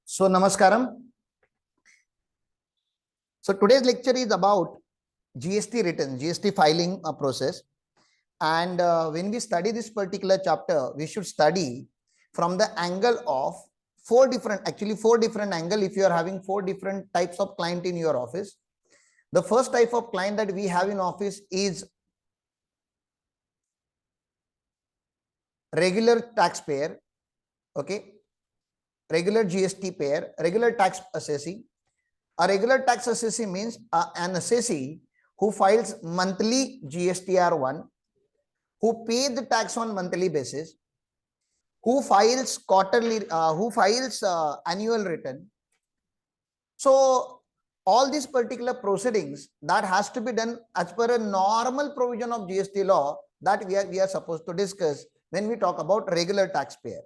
So, Namaskaram. So, today's lecture is about GST returns, GST filing process. And when we study this particular chapter, we should study from the angle of four different angle. If you are having four different types of client in your office, the first type of client that we have in office is regular taxpayer, okay, regular GST payer, regular tax assessee. A regular tax assessee means an assessee who files monthly GSTR1, who pays the tax on monthly basis, who files annual return. So all these particular proceedings that has to be done as per a normal provision of GST law that we are supposed to discuss when we talk about regular taxpayer.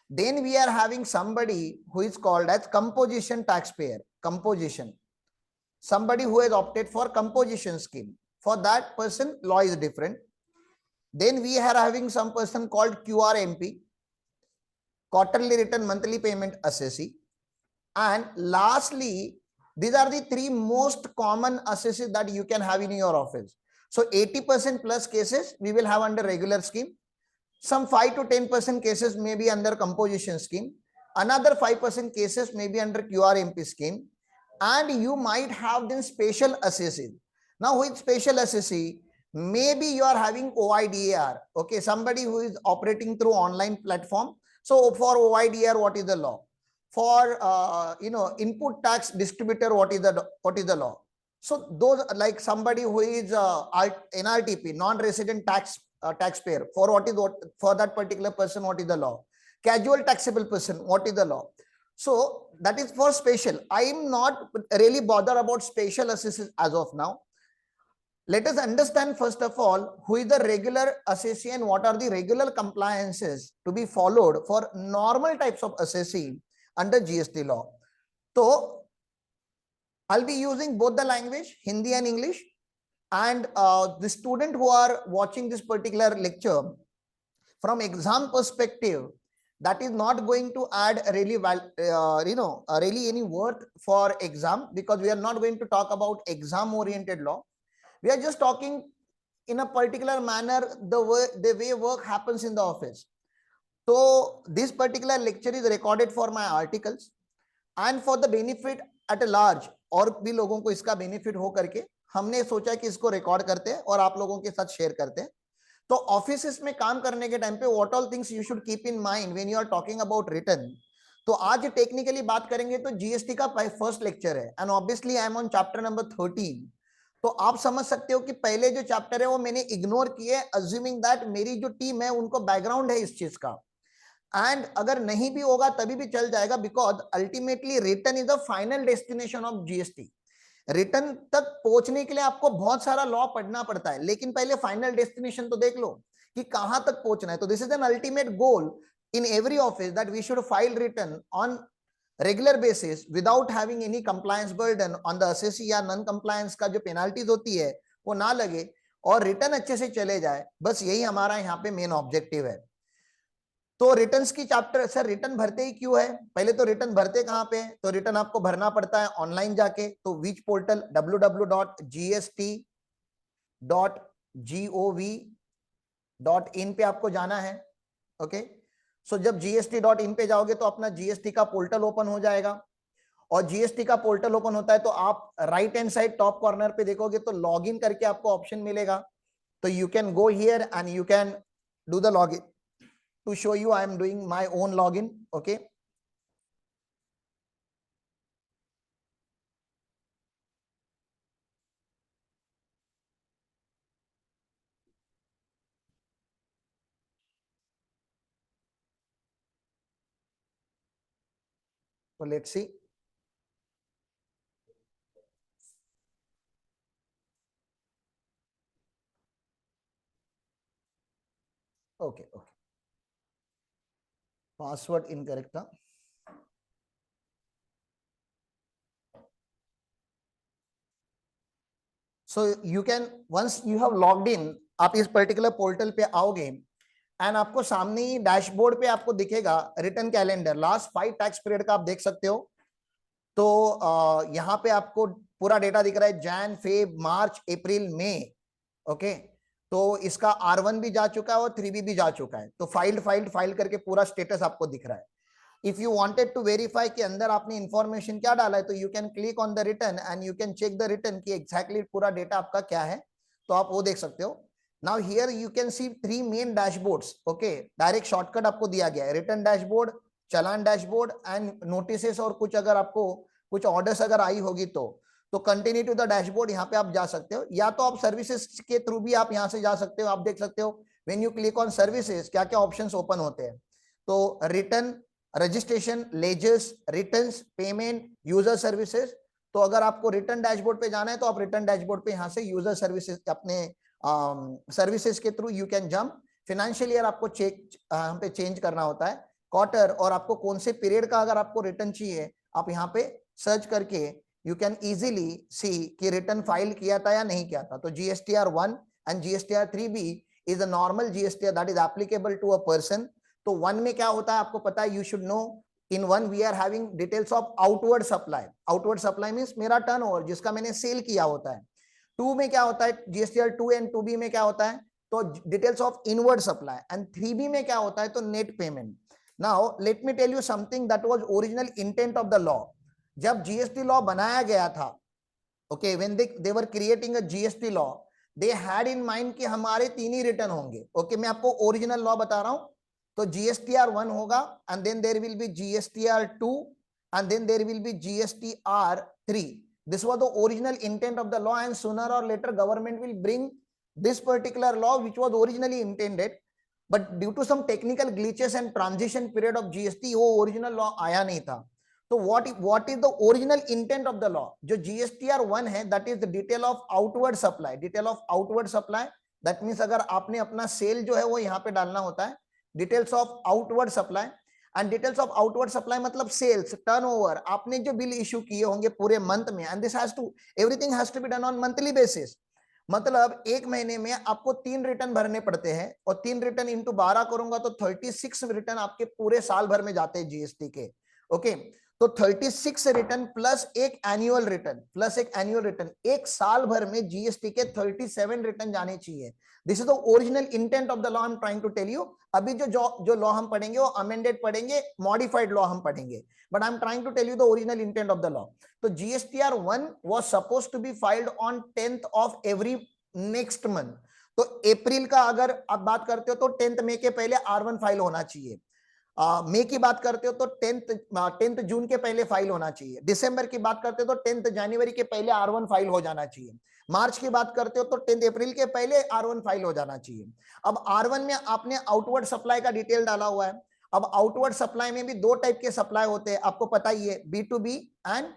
Then we are having somebody who is called as composition taxpayer. Composition. Somebody who has opted for composition scheme. For that person, law is different. Then we are having some person called QRMP, quarterly return monthly payment assessee. And lastly, these are the three most common assessees that you can have in your office. So 80% plus cases we will have under regular scheme. Some 5 to 10% cases may be under composition scheme. Another 5% cases may be under QRMP scheme. And you might have then special assessee. Now with special assessee, maybe you are having OIDAR. Okay, somebody who is operating through online platform. So for OIDAR, what is the law? For input tax distributor, what is the law? So those, like somebody who is NRTP, non-resident taxpayer, for that particular person, what is the law? Casual taxable person, what is the law? So that is for special. I am not really bothered about special assessors as of now. Let us understand first of all who is the regular assessee and what are the regular compliances to be followed for normal types of assessee under GST law. So I'll be using both the language, Hindi and English. And the student who are watching this particular lecture, from exam perspective, that is not going to add really really any worth for exam, because we are not going to talk about exam oriented law. We are just talking in a particular manner the way work happens in the office. So this particular lecture is recorded for my articles and for the benefit at a large, और भी लोगों को इसका benefit हो करके हमने सोचा कि इसको रिकॉर्ड करते हैं और आप लोगों के साथ शेयर करते हैं. तो ऑफिस में काम करने के टाइम पे what all things you should keep in mind when you are talking about return. तो आज टेक्निकली बात करेंगे तो जीएसटी का फर्स्ट लेक्चर है and obviously I am on chapter number 13. तो आप समझ सकते हो कि पहले जो चैप्टर है वो मैंने इग्नोर किए, अज्यूमिंग दैट मेरी जो टीम है उनको बैकग्राउंड है इस चीज का. एंड अगर नहीं भी होगा तभी भी चल जाएगा, because ultimately return is the final destination of GST. Return तक पहुंचने के लिए आपको बहुत सारा लॉ पढ़ना पड़ता है, लेकिन पहले फाइनल डेस्टिनेशन तो देख लो कि कहां तक पहुंचना है. तो this is an ultimate goal in every office that we should file return on regular basis without having any compliance burden on the assessee, या नॉन कंप्लायंस का जो पेनाल्टीज होती है वो ना लगे और रिटर्न अच्छे से चले जाए. बस यही हमारा यहाँ पे मेन ऑब्जेक्टिव है. तो रिटर्न्स की चैप्टर, सर रिटर्न भरते ही क्यों है? पहले तो रिटर्न भरते कहां पे? तो रिटर्न आपको भरना पड़ता है ऑनलाइन जाके. तो विच पोर्टल? www.gst.gov.in पे आपको जाना है. ओके, सो जब gst.in पे जाओगे तो अपना जीएसटी का पोर्टल ओपन हो जाएगा. और जीएसटी का पोर्टल ओपन होता है तो आप right hand side top corner पे देखोगे तो लॉग इन करके आपको ऑप्शन मिलेगा. तो you can go here and you can do the log in. To show you, I am doing my own login. Okay, so let's see. Okay, password incorrect. So you can once you have logged in, आप इस particular portal पे आओगे and आपको सामने ही dashboard पे आपको दिखेगा return calendar, last 5 tax period का आप देख सकते हो। तो यहाँ पे आपको पूरा डेटा दिख रहा है, जैन, फेब, मार्च, अप्रैल, मई। ओके, तो इसका R1 भी जा चुका है और 3B भी जा चुका है। तो फाइल करके पूरा स्टेटस आपको दिख रहा है। If you wanted to verify कि अंदर आपने इंफॉर्मेशन क्या डाला है, तो you can click on the return and you can check the return कि एग्जैक्टली पूरा डेटा आपका क्या है, तो आप वो देख सकते हो। Now here you can see 3 main dashboards. Okay, direct shortcut आपको दिया गया है, return dashboard, challan dashboard and notices, और कुछ अगर आपको कुछ ऑर्डर्स अगर आई होगी तो कंटिन्यू टू द डैशबोर्ड यहाँ पे आप जा सकते हो, या तो आप सर्विसेज के थ्रू भी आप यहाँ से जा सकते हो। आप देख सकते हो when you click on services क्या क्या ऑप्शंस ओपन होते हैं। तो return, registration, ledgers, returns, payment, user services. तो अगर आपको रिटर्न डैशबोर्ड पे जाना है तो आप रिटर्न डैशबोर्ड पे यहाँ से यूजर सर्विसेज अपने सर्विसेज के through you can jump. Financial year आपको यहाँ पे चेंज करना होता है, क्वार्टर, और आपको कौन से पीरियड का अगर आपको रिटर्न चाहिए आप यहाँ पे सर्च करके यू कैन इजीली सी कि रिटर्न फाइल किया था या नहीं किया था। तो GSTR 1 and GSTR 3B is a normal GSTR that is applicable to a person. तो 1 में क्या होता है आपको पता है, you should know. In 1 we are having details of outward supply. Outward supply means मेरा टर्नओवर जिसका मैंने सेल किया होता है। 2 में क्या होता है, GSTR 2 एंड 2B में क्या होता है, तो details of inward supply. And 3B में क्या होता है, तो net payment. Now let me tell you something that was original intent of the law. जब GST लॉ बनाया गया था, okay, when they were creating a GST law, they had in mind कि हमारे 3 ही रिटर्न होंगे। ओके, मैं आपको original law बता रहा हूं। तो GSTR 1 होगा and then there will be GSTR 2 and then there will be GSTR 3। this was the original intent of the law, and sooner or later government will bring this particular law which was originally intended, but due to some technical glitches and transition period of GST वो original law आया नहीं था। तो what is the original intent of the law? जो GSTR 1 है that is the detail of outward supply, detail of outward supply, that means अगर आपने अपना सेल जो है वो यहाँ पे डालना होता है, details of outward supply. And details of outward supply मतलब सेल्स, टर्नओवर, आपने जो बिल इशू किए होंगे पूरे मंथ में, and this has to, everything has to be done on monthly basis. मतलब एक महीने में आपको 3 रिटर्न भरने पड़ते हैं, और 3 रिटर्न इंटू 12 करूंगा तो 36 रिटर्न आपके पूरे साल भर में जाते हैं GST के। ओके, तो 36 रिटर्न प्लस एक एनुअल रिटर्न, एक साल भर में GST के 37 रिटर्न जाने चाहिए। This is the original intent of the law I am trying to tell you. अभी जो लॉ हम पढ़ेंगे वो अमेंडेड पढ़ेंगे, मॉडिफाइड लॉ हम पढ़ेंगे, but I am trying to tell you the original intent of the law. तो GSTR 1 was supposed to be filed on 10th of every next month। तो अप्रैल का अगर आप बात करते हो तो 10th मई के पहले R1 फाइल होना चाहिए। मई की बात करते हो तो 10th जून के पहले फाइल होना चाहिए। दिसंबर की बात करते हो तो 10th जनवरी के पहले R1 फाइल हो जाना चाहिए। मार्च की बात करते हो तो 10th अप्रैल के पहले R1 फाइल हो जाना चाहिए। अब R1 में आपने आउटवर्ड सप्लाई का डिटेल डाला हुआ है। अब आउटवर्ड सप्लाई में भी 2 टाइप के सप्लाई होते हैं, आपको पता ही है, B2B एंड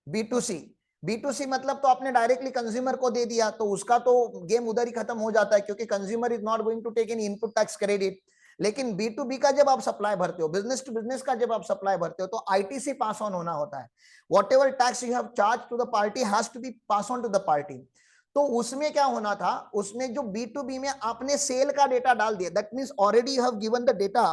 B2C। B2C मतलब तो आपने डायरेक्टली कंज्यूमर को दे दिया, तो उसका तो गेम उधर ही खत्म हो जाता है, क्योंकि consumer is not going to take any input tax credit. लेकिन B2B का जब आप सप्लाई भरते हो, बिजनेस टू बिजनेस का जब आप सप्लाई भरते हो, तो ITC पास ऑन होना होता है। Whatever tax you have charge to the party has to be pass on to the party. तो उसमें क्या होना था, उसमें जो B2B में आपने सेल का डेटा डाल दिया, that means already you have given the data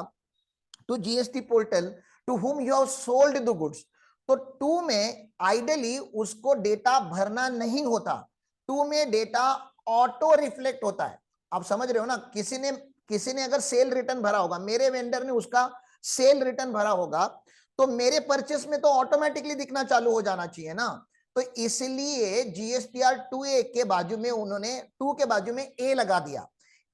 to GST portal to whom you have sold the goods। तो 2 में आइडियली उसको डेटा भरना नहीं होता, 2 में डेटा ऑटो रिफ्लेक्ट होता है। आप समझ रहे हो ना, किसी ने अगर सेल रिटर्न भरा होगा, मेरे वेंडर ने उसका सेल रिटर्न भरा होगा, तो मेरे परचेस में तो ऑटोमेटिकली दिखना चालू हो जाना चाहिए ना। तो इसलिए GSTR 2A के बाजू में उन्होंने 2 के बाजू में A लगा दिया।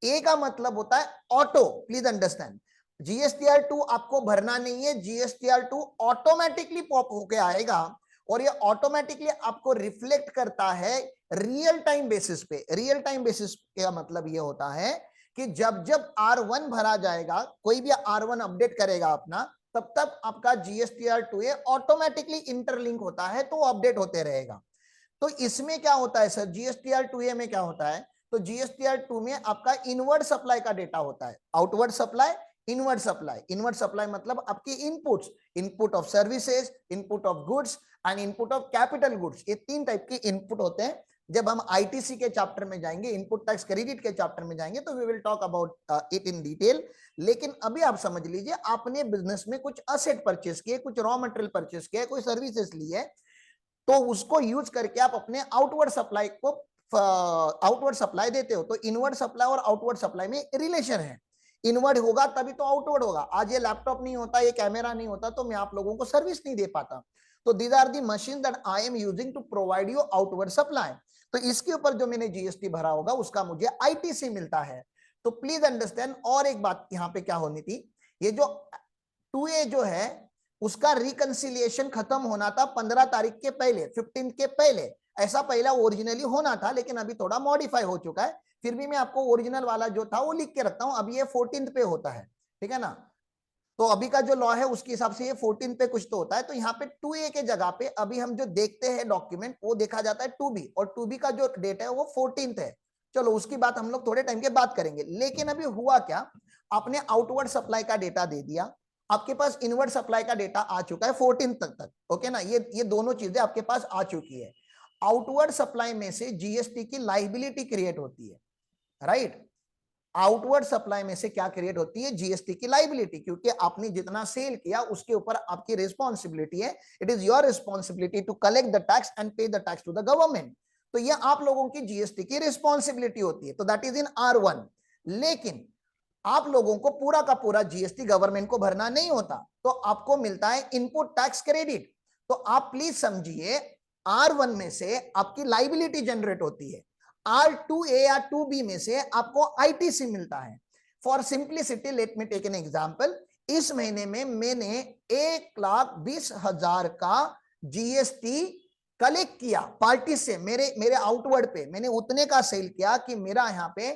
A का मतलब होता है ऑटो, प्लीज अंडरस्टैंड। GSTR 2 आपको भरना नहीं है, GSTR 2 ऑटोमेटिकली पॉप होके आएगा, और ये ऑटोमेटिकली आपको रिफ्लेक्ट करता है रियल टाइम बेसिस पे। रियल टाइम बेसिस का मतलब ये होता है कि जब जब R1 भरा जाएगा, कोई भी R1 अपडेट करेगा अपना, तब तब आपका GSTR 2A ऑटोमेटिकली इंटरलिंक होता है, तो अपडेट होते रहेगा। तो इसमें क्या होता है सर, GSTR 2A में क्या होता है, तो GSTR 2 में आपका इनवर्ड सप्लाई का डेटा होता है, outward supply, inward supply. Inward supply मतलब आपके inputs, input of services, input of goods and input of capital goods, ये 3 टाइप के इनपुट होते हैं जब हम आईटीसी के चैप्टर में जाएंगे, इनपुट टैक्स क्रेडिट के चैप्टर में जाएंगे, तो we will talk about it in detail. लेकिन अभी आप समझ लीजिए, आपने बिजनेस में कुछ असेट परचेस किए, कुछ रॉ मटेरियल परचेस किया, कोई सर्विसेज ली है, तो उसको यूज करके आप अपने आउटवर्ड सप्लाई को आउटवर्ड सप्लाई देते हो। तो इनवर्ड सप्लाई और आउटवर्ड सप्लाई में रिलेशन है। इनवर्ड होगा तभी तो आउटवर्ड होगा। आज ये लैपटॉप नहीं होता, ये कैमरा नहीं होता, तो मैं आप लोगों को सर्विस नहीं दे पाता। तो these are the machine that I am using to provide you outward supply. तो इसके ऊपर जो मैंने जीएसटी भरा होगा उसका मुझे आईटीसी मिलता है। तो प्लीज अंडरस्टैंड। और एक बात यहाँ पे क्या होनी थी, ये जो 2A जो है उसका रिकंसिलिएशन खत्म होना था 15 तारीख के पहले, 15 के पहले। ऐसा पहला ओरिजिनली होना था, लेकिन अभी थोड़ा मॉडिफाई हो चुका है। फिर भी मैं आपको ओरिजिनल वाला जो था वो लिख के रखता हूं। अभी ये 14 पे होता है, ठीक है ना। तो अभी का जो लॉ है उसके हिसाब से ये 14 पे कुछ तो होता है। तो यहाँ पे 2A के जगह पे अभी हम जो देखते हैं डॉक्यूमेंट, वो देखा जाता है 2B, और 2B का जो डेट है वो 14 है। चलो उसकी बात हम लोग थोड़े टाइम के बाद करेंगे। लेकिन अभी हुआ क्या, आपने आउटवर्ड सप्लाई का डेटा दे दिया, आपके पास इनवर्ड सप्लाई का डेटा आ चुका है 14 तक। ओके ना, ये दोनों चीजें आपके पास आ चुकी है। आउटवर्ड सप्लाई में से जीएसटी की लाइबिलिटी क्रिएट होती है, राइट। आउटवर्ड सप्लाई में से क्या क्रिएट होती है, जीएसटी की लाइबिलिटी, क्योंकि आपने जितना सेल किया उसके ऊपर आपकी रिस्पॉन्सिबिलिटी है। It is your responsibility to collect the tax and pay the tax to the government. तो ये आप लोगों की जीएसटी की रिस्पॉन्सिबिलिटी होती है। तो दैट इज इन R1। लेकिन आप लोगों को पूरा का पूरा जीएसटी गवर्नमेंट को भरना नहीं होता, तो आपको मिलता है इनपुट टैक्स क्रेडिट। तो आप प्लीज समझिए, R1 में से आपकी लाइबिलिटी जनरेट होती है, R2A या 2B में से आपको आईटीसी मिलता है। For simplicity let me take an example. इस महीने में मैंने 1,20,000 का जीएसटी कलेक्ट किया पार्टी से, मेरे आउटवर्ड पे मैंने उतने का सेल किया कि मेरा यहाँ पे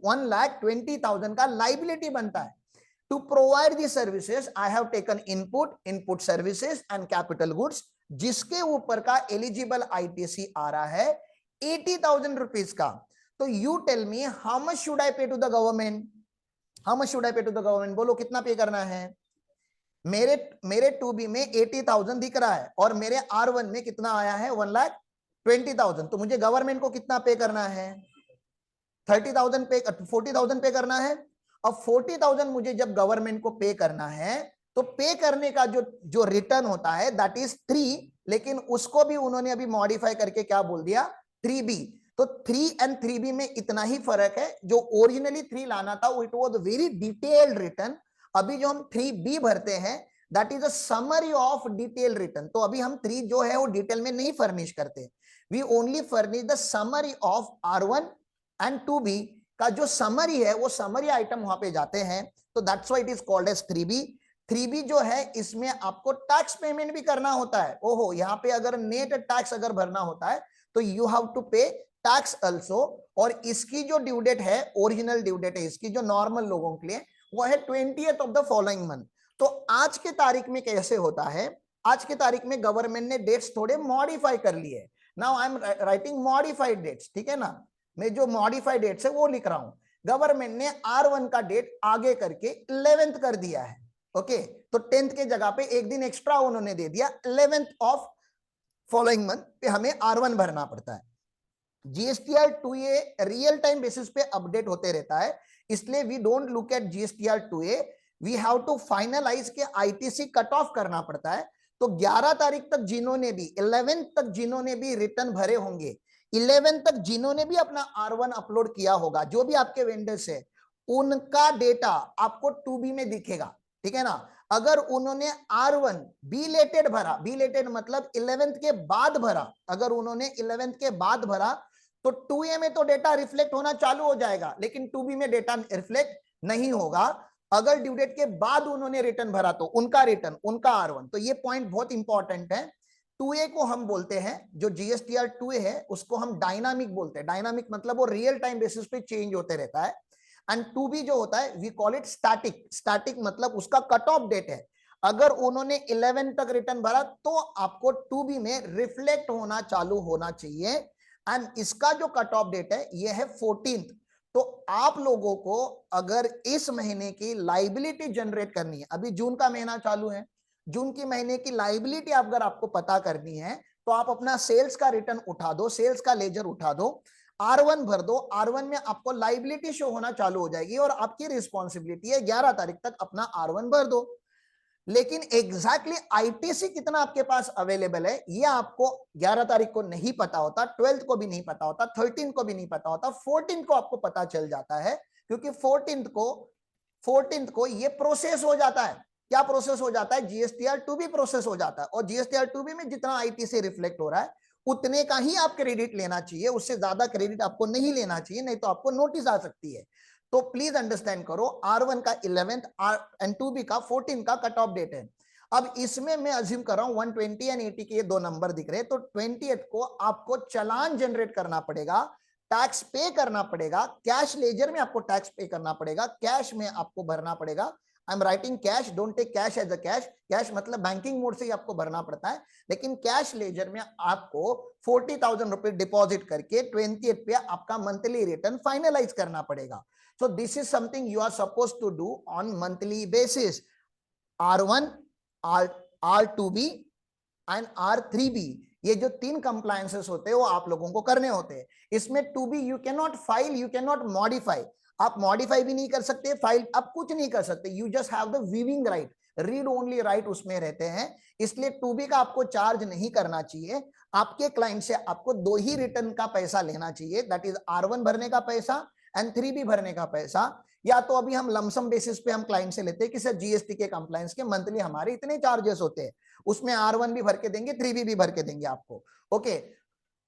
1,20,000 का लाइबिलिटी बनता है। To provide the services I have taken input services and capital goods, जिसके ऊपर का एलिजिबल आईटीसी आ रहा है 80,000 रुपीज का। तो you tell me how much should I pay to the government, how much should I pay to the government, बोलो कितना पे करना है। मेरे 2B में 80,000 दिख रहा है और मेरे R1 में कितना आया है 1,20,000। तो मुझे गवर्नमेंट को कितना पे करना है, 30,000 पे, 40,000 पे करना है। अब 40,000 मुझे जब गवर्नमेंट को पे करना है, तो पे करने का जो रिटर्न होता है दैट इज 3, लेकिन उसको भी उन्होंने अभी मॉडिफाई करके क्या बोल दिया, 3B। तो 3 एंड 3B में इतना ही फर्क है। जो ओरिजिनली 3 लाना था it was very detailed return. अभी जो हम 3B भरते हैं that is a summary of detail return. तो अभी हम 3 जो है वो डिटेल में नहीं फर्निश करते, we only furnish the summary of R1 and 2B का जो समरी है वो समरी आइटम वहां पे जाते हैं। तो that's why it is called as 3B। 3B जो है इसमें आपको टैक्स पेमेंट भी करना होता है। ओहो, यहाँ पे अगर नेट टैक्स अगर भरना होता है तो यू हैव टू पे टैक्स अल्सो। और इसकी जो ड्यू डेट है, ओरिजिनल ड्यू डेट है इसकी जो नॉर्मल लोगों के लिए, वो है 20th of the following month. तो आज के तारीख में कैसे होता है, आज के तारीख में गवर्नमेंट ने डेट्स थोड़े मॉडिफाई कर लिए। Now I am writing modified dates, ठीक है ना। मैं जो मॉडिफाइड डेट्स है वो लिख रहा हूं। गवर्नमेंट ने R1 का डेट आगे करके 11th कर दिया है। ओके, तो 10th के जगह पे एक दिन एक्स्ट्रा उन्होंने दे दिया, 11th ऑफ फॉलोइंग मंथ पे हमें R1 भरना पड़ता है। GSTR 2A real time basis पे अपडेट होते रहता है, इसलिए we don't look at GSTR 2A, we have to finalize के आईटीसी कट ऑफ करना पड़ता है। तो 11 तारीख तक जिन्होंने भी, 11 तक जिन्होंने भी रिटर्न भरे होंगे, 11 तक जिन्होंने भी अपना R1 अपलोड किया होगा, जो भी आपके वेंडर्स है, उनका डेटा आपको 2B में दिखेगा, ठीक है ना। अगर उन्होंने R1 बिलेटेड भरा, बिलेटेड मतलब 11th के बाद भरा, अगर उन्होंने 11th के बाद भरा तो 2A में तो डेटा रिफ्लेक्ट होना चालू हो जाएगा, लेकिन 2B में डेटा रिफ्लेक्ट नहीं होगा। अगर ड्यू डेट के बाद उन्होंने रिटर्न भरा तो उनका रिटर्न, उनका R1। तो ये पॉइंट बहुत इंपॉर्टेंट है। 2A को हम बोलते हैं, जो जीएसटीआर 2A है उसको हम डायनामिक बोलते हैं। डायनामिक मतलब वो रियल टाइम बेसिस पे चेंज होते रहता है। एंड 2B जो होता है we call it static. Static मतलब उसका कट ऑफ डेट है। अगर उन्होंने 11 तक रिटर्न भरा तो आपको 2B में रिफ्लेक्ट होना चालू होना चाहिए। एंड इसका जो कट ऑफ डेट है ये है 14th। तो आप लोगों को अगर इस महीने की लाइबिलिटी जनरेट करनी है, अभी जून का महीना चालू है, जून की महीने की लाइबिलिटी अगर आपको पता करनी है तो आप अपना सेल्स का रिटर्न उठा दो, सेल्स का लेजर उठा दो, R1 भर दो, R1 में आपको लाइबिलिटी शो होना चालू हो जाएगी और आपकी रिस्पॉन्सिबिलिटी है 11 तारीख तक अपना R1 भर दो। लेकिन एग्जैक्टली आईटीसी कितना आपके पास अवेलेबल है ये आपको 11 तारीख को नहीं पता होता, 12th को भी नहीं पता होता, 13th को भी नहीं पता होता, 14th को आपको पता चल जाता है, क्योंकि 14th को ये प्रोसेस हो जाता है। क्या प्रोसेस हो जाता है? जीएसटीआर 2B प्रोसेस हो जाता है, और जीएसटीआर 2B में जितना आईटीसी रिफ्लेक्ट हो रहा है उतने का ही आप क्रेडिट लेना चाहिए, उससे ज्यादा क्रेडिट आपको नहीं लेना चाहिए, नहीं तो आपको नोटिस आ सकती है। तो प्लीज अंडरस्टैंड करो, R1 का 11th एंड 2B का 14 का कट ऑफ डेट है। अब इसमें मैं अज्यूम कर रहा हूं 120 एंड 80 के ये दो नंबर दिख रहे हैं, तो 20th को आपको चालान जनरेट करना पड़ेगा, टैक्स पे करना पड़ेगा, कैश लेजर में आपको टैक्स पे करना पड़ेगा, कैश में आपको भरना पड़ेगा। I am writing cash, don't take cash as a cash, cash मतलब बैंकिंग मोड से ही आपको भरना पड़ता है, लेकिन कैश लेजर में आपको 40,000 रुपए डिपॉजिट करके 20th पे आपका मंथली रिटर्न फाइनलाइज करना पड़ेगा। So this is something you are supposed to do on monthly basis. R1, R2B and R3B, ये जो 3 compliances होते हैं वो आप लोगों को करने होते हैं। इसमें 2B you cannot file, you cannot modify, आप मॉडिफाई भी नहीं कर सकते, फाइल आप कुछ नहीं कर सकते, you just have the weaving right, read only right उसमें रहते हैं। इसलिए 2B का आपको चार्ज नहीं करना चाहिए, आपके क्लाइंट से आपको 2 ही रिटर्न का पैसा लेना चाहिए, दैट इज R1 भरने का पैसा एंड 3B भरने का पैसा। या तो अभी हम लमसम बेसिस पे हम क्लाइंट से लेते हैं कि सर जीएसटी के कंप्लायंस के मंथली हमारे इतने चार्जेस होते हैं, उसमें R1 भी भर के देंगे, 3B भी भर के देंगे आपको। ओके,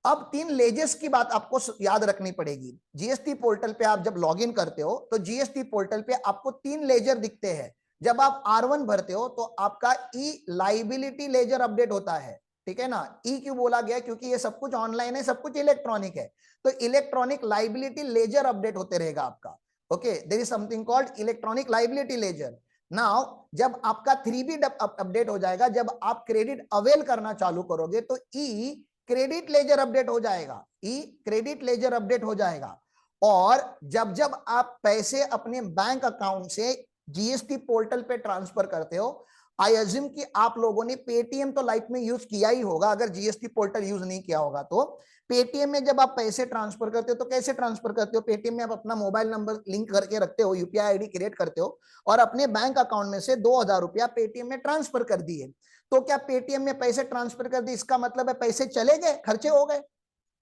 अब 3 लेजर्स की बात आपको याद रखनी पड़ेगी। जीएसटी पोर्टल पे आप जब लॉगिन करते हो तो जीएसटी पोर्टल पे आपको 3 लेजर दिखते हैं। जब आप R1 भरते हो तो आपका ई लाइबिलिटी लेजर अपडेट होता है, ठीक है ना। ई क्यों बोला गया? क्योंकि ये सब कुछ ऑनलाइन है, सब कुछ इलेक्ट्रॉनिक है, तो इलेक्ट्रॉनिक लाइबिलिटी लेजर अपडेट होते रहेगा आपका। Okay, there is something called electronic liability ledger. Now जब आपका 3B अपडेट हो जाएगा, जब आप क्रेडिट अवेल करना चालू करोगे तो ई क्रेडिट लेजर अपडेट हो जाएगा, ई क्रेडिट लेजर अपडेट हो जाएगा। और जब जब आप पैसे अपने बैंक अकाउंट से जीएसटी पोर्टल पे ट्रांसफर करते हो, आई अज्यूम कि आप लोगों ने पेटीएम तो लाइफ में यूज किया ही होगा, अगर जीएसटी पोर्टल यूज नहीं किया होगा तो। पेटीएम में जब आप पैसे ट्रांसफर करते हो तो कैसे ट्रांसफर करते हो? पेटीएम में आप अपना मोबाइल नंबर लिंक करके रखते हो, यूपीआई आईडी क्रिएट करते हो और अपने बैंक अकाउंट में से 2,000 रुपया पेटीएम में ट्रांसफर कर दिए। तो क्या पेटीएम में पैसे ट्रांसफर कर दिए इसका मतलब है पैसे चले गए, खर्चे हो गए?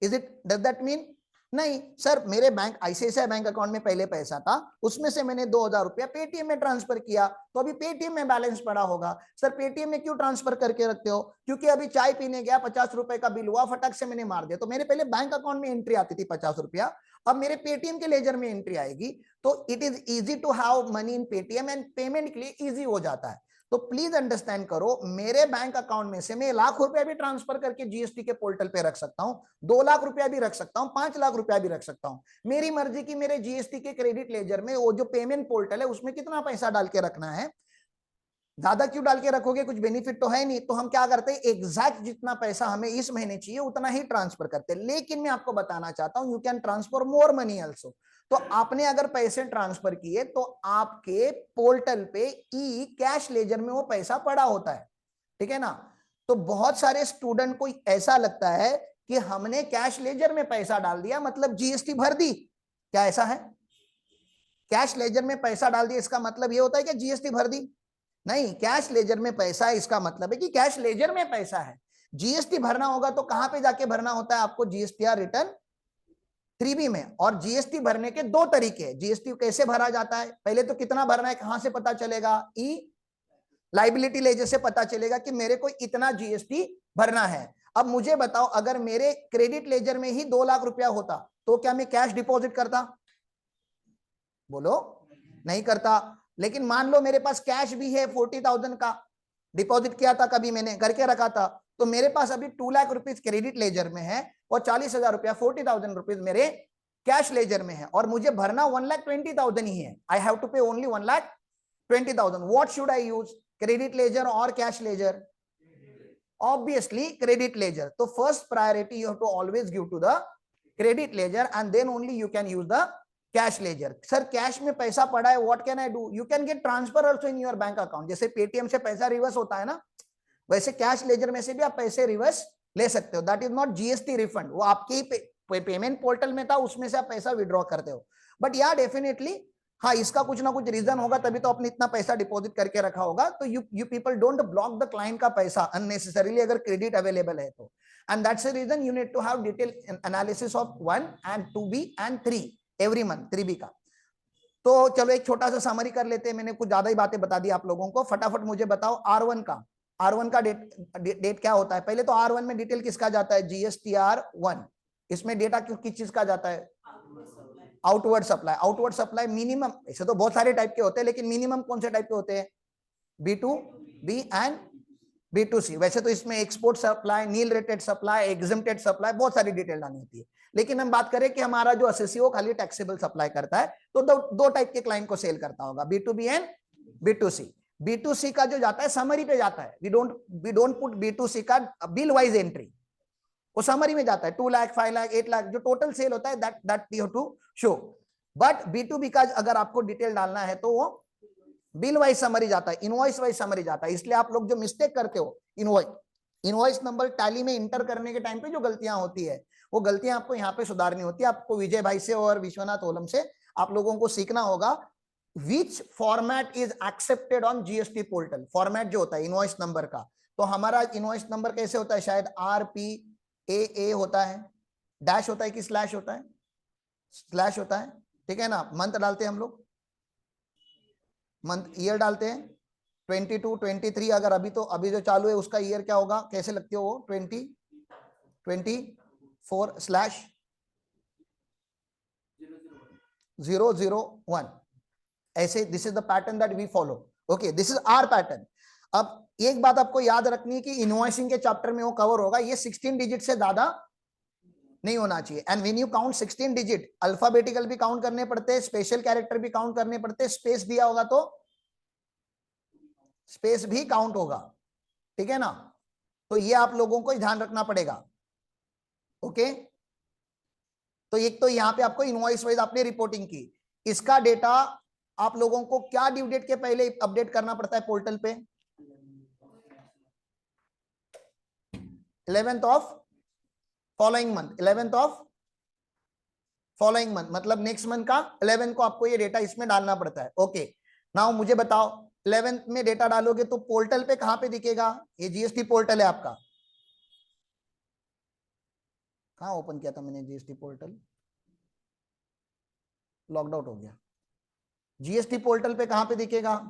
Is it, does that mean? नहीं सर, मेरे बैंक आईसीआईसीआई बैंक अकाउंट में पहले पैसा था, उसमें से मैंने 2,000 रुपया पेटीएम में ट्रांसफर किया, तो अभी पेटीएम में बैलेंस पड़ा होगा। सर पेटीएम में क्यों ट्रांसफर करके रखते हो? क्योंकि अभी चाय पीने गया, 50 रुपए का बिल हुआ, फटक से मैंने मार दिया, तो मेरे पहले बैंक अकाउंट में एंट्री आती थी 50 रुपया, अब मेरे पेटीएम के लेजर में एंट्री आएगी। तो it is easy to have money in Paytm and payment के लिए इजी हो जाता है। तो प्लीज अंडरस्टैंड करो, मेरे बैंक अकाउंट में से मैं 1,00,000 रुपया भी ट्रांसफर करके जीएसटी के पोर्टल पे रख सकता हूं, 2,00,000 रुपया भी रख सकता हूं, 5,00,000 रुपया भी रख सकता हूं, मेरी मर्जी की। मेरे जीएसटी के क्रेडिट लेजर में वो जो पेमेंट पोर्टल है उसमें कितना पैसा डाल के रखना है, ज्यादा क्यों डाल के रखोगे, कुछ बेनिफिट तो है नहीं। तो हम क्या करते हैं, एग्जैक्ट जितना पैसा हमें इस महीने चाहिए उतना ही ट्रांसफर करते हैं। लेकिन मैं आपको बताना चाहता हूं, you can transfer more money also. तो आपने अगर पैसे ट्रांसफर किए तो आपके पोर्टल पे ई कैश लेजर में वो पैसा पड़ा होता है, ठीक है ना। तो बहुत सारे स्टूडेंट को ऐसा लगता है कि हमने कैश लेजर में पैसा डाल दिया मतलब जीएसटी भर दी, क्या ऐसा है? कैश लेजर में पैसा डाल दिया इसका मतलब ये होता है कि जीएसटी भर दी? नहीं, कैश लेजर में पैसा है इसका मतलब है कि कैश लेजर में पैसा है। जीएसटी भरना होगा तो कहां पे जाके भरना होता है आपको? जीएसटीआर रिटर्न 3B में। और जीएसटी भरने के 2 तरीके हैं। जीएसटी कैसे भरा जाता है? पहले तो कितना भरना है कहां से पता चलेगा? ई लाइबिलिटी लेजर से पता चलेगा कि मेरे को इतना जीएसटी भरना है। अब मुझे बताओ, अगर मेरे क्रेडिट लेजर में ही 2,00,000 रुपया होता तो क्या मैं कैश डिपॉजिट करता? बोलो, नहीं करता। लेकिन मान लो मेरे पास कैश भी है, 40,000 का डिपॉजिट किया था, कभी मैंने करके रखा था, तो मेरे पास अभी 2,00,000 रुपीज क्रेडिट लेजर में है और 40,000 रुपया 40,000 रुपीज मेरे कैश लेजर में है, और मुझे भरना 1,20,000 ही है। I have to pay only 1,20,000। What should I use, credit ledger और cash ledger? Obviously credit ledger. तो first priority you have to always give to the credit ledger and then only you can use the cash ledger. Sir cash में पैसा पड़ा है, what can I do? You can get transfer also in your bank account. जैसे Paytm से पैसा reverse होता है ना, वैसे कैश लेजर में से भी आप पैसे रिवर्स ले सकते हो, that is not GST refund, वो आपके ही पेमेंट पोर्टल में था, उसमें से आप पैसा विड्रॉ करते हो। बट या डेफिनेटली हाँ, इसका कुछ ना कुछ रीजन होगा, तभी तो आपने इतना पैसा डिपॉजिट करके रखा होगा। तो you people don't block the client का पैसा अननेसेसरीली अगर क्रेडिट अवेलेबल है तो। And that's the reason you need to have detail analysis of 1 and 2B and 3 every month, 3B का। तो चलो एक छोटा सा समरी कर लेते हैं, मैंने कुछ ज्यादा ही बातें बता दी आप लोगों को। फटाफट मुझे बताओ R1 का, R1 का डेट क्या होता है? पहले तो R1 में डिटेल किसका जाता है? GSTR1। इसमें डेटा किस चीज का जाता है? Outward supply. Outward supply minimum, ऐसे तो बहुत सारे टाइप के होते हैं, लेकिन मिनिमम कौन से टाइप के होते हैं? B2B and B2C। वैसे तो इसमें export supply, nil rated supply, exempted supply, बहुत सारी डिटेल डालनी होती है। लेकिन हम बात करें कि हमारा जो एसएससी खाली टैक्सेबल सप्लाई करता है, तो दो टाइप के क्लाइंट को सेल करता होगा, B2B एंड B2C। B2C का जो जाता है समरी पे जाता है, वी डोंट पुट B2C का बिल वाइज एंट्री, वो समरी में जाता है। 2 लाख, 5 लाख, 8 लाख जो टोटल सेल होता है, that you have to show. But B2B का अगर आपको डिटेल डालना है तो वो बिल वाइज समरी जाता है, इनवॉइस वाइज समरी जाता है। इसलिए आप लोग जो मिस्टेक करते हो, इनवॉइस नंबर टैली में इंटर करने के टाइम पे जो गलतियां होती है, वो गलतियां आपको यहाँ पे सुधारनी होती है। आपको विजय भाई से और विश्वनाथ ओलम से आप लोगों को सीखना होगा विच format is accepted on GST portal. Format जो होता है इनवॉइस नंबर का, तो हमारा इनवॉइस नंबर कैसे होता है? शायद RPAA होता है, डैश होता है कि स्लैश होता है? स्लैश होता है, ठीक है ना। मंथ डालते हैं हम लोग, मंथ, ईयर डालते हैं 22, 23। अगर अभी जो चालू है उसका ईयर क्या होगा? कैसे लगती हो वो? 2024 स्लैश 001। ऐसे this is the pattern that we follow. Okay, this is our pattern. अब एक बात आपको याद रखनी है कि इनवॉइसिंग के चैप्टर में वो कवर होगा, ये 16 डिजिट से ज्यादा नहीं होना चाहिए। And when you count 16 digit, alphabetical भी काउंट करने पड़ते हैं, स्पेशल कैरेक्टर भी काउंट करने पड़ते हैं, स्पेस दिया होगा तो स्पेस भी काउंट होगा, ठीक है ना। तो ये आप लोगों को ध्यान रखना पड़ेगा। ओके, तो एक तो यहां पे आपको इनवॉइस वाइज आपने रिपोर्टिंग की, इसका डेटा आप लोगों को क्या ड्यू डेट के पहले अपडेट करना पड़ता है पोर्टल पे? 11th of following month, 11th of following month, मतलब नेक्स्ट मंथ का 11 को आपको ये डेटा इसमें डालना पड़ता है। ओके, नाउ मुझे बताओ 11th में डेटा डालोगे तो पोर्टल पे कहां पे दिखेगा? ये जीएसटी पोर्टल है आपका, कहां ओपन किया था मैंने जीएसटी पोर्टल? लॉग्ड आउट हो गया। जीएसटी पोर्टल पे कहां पे दिखेगा?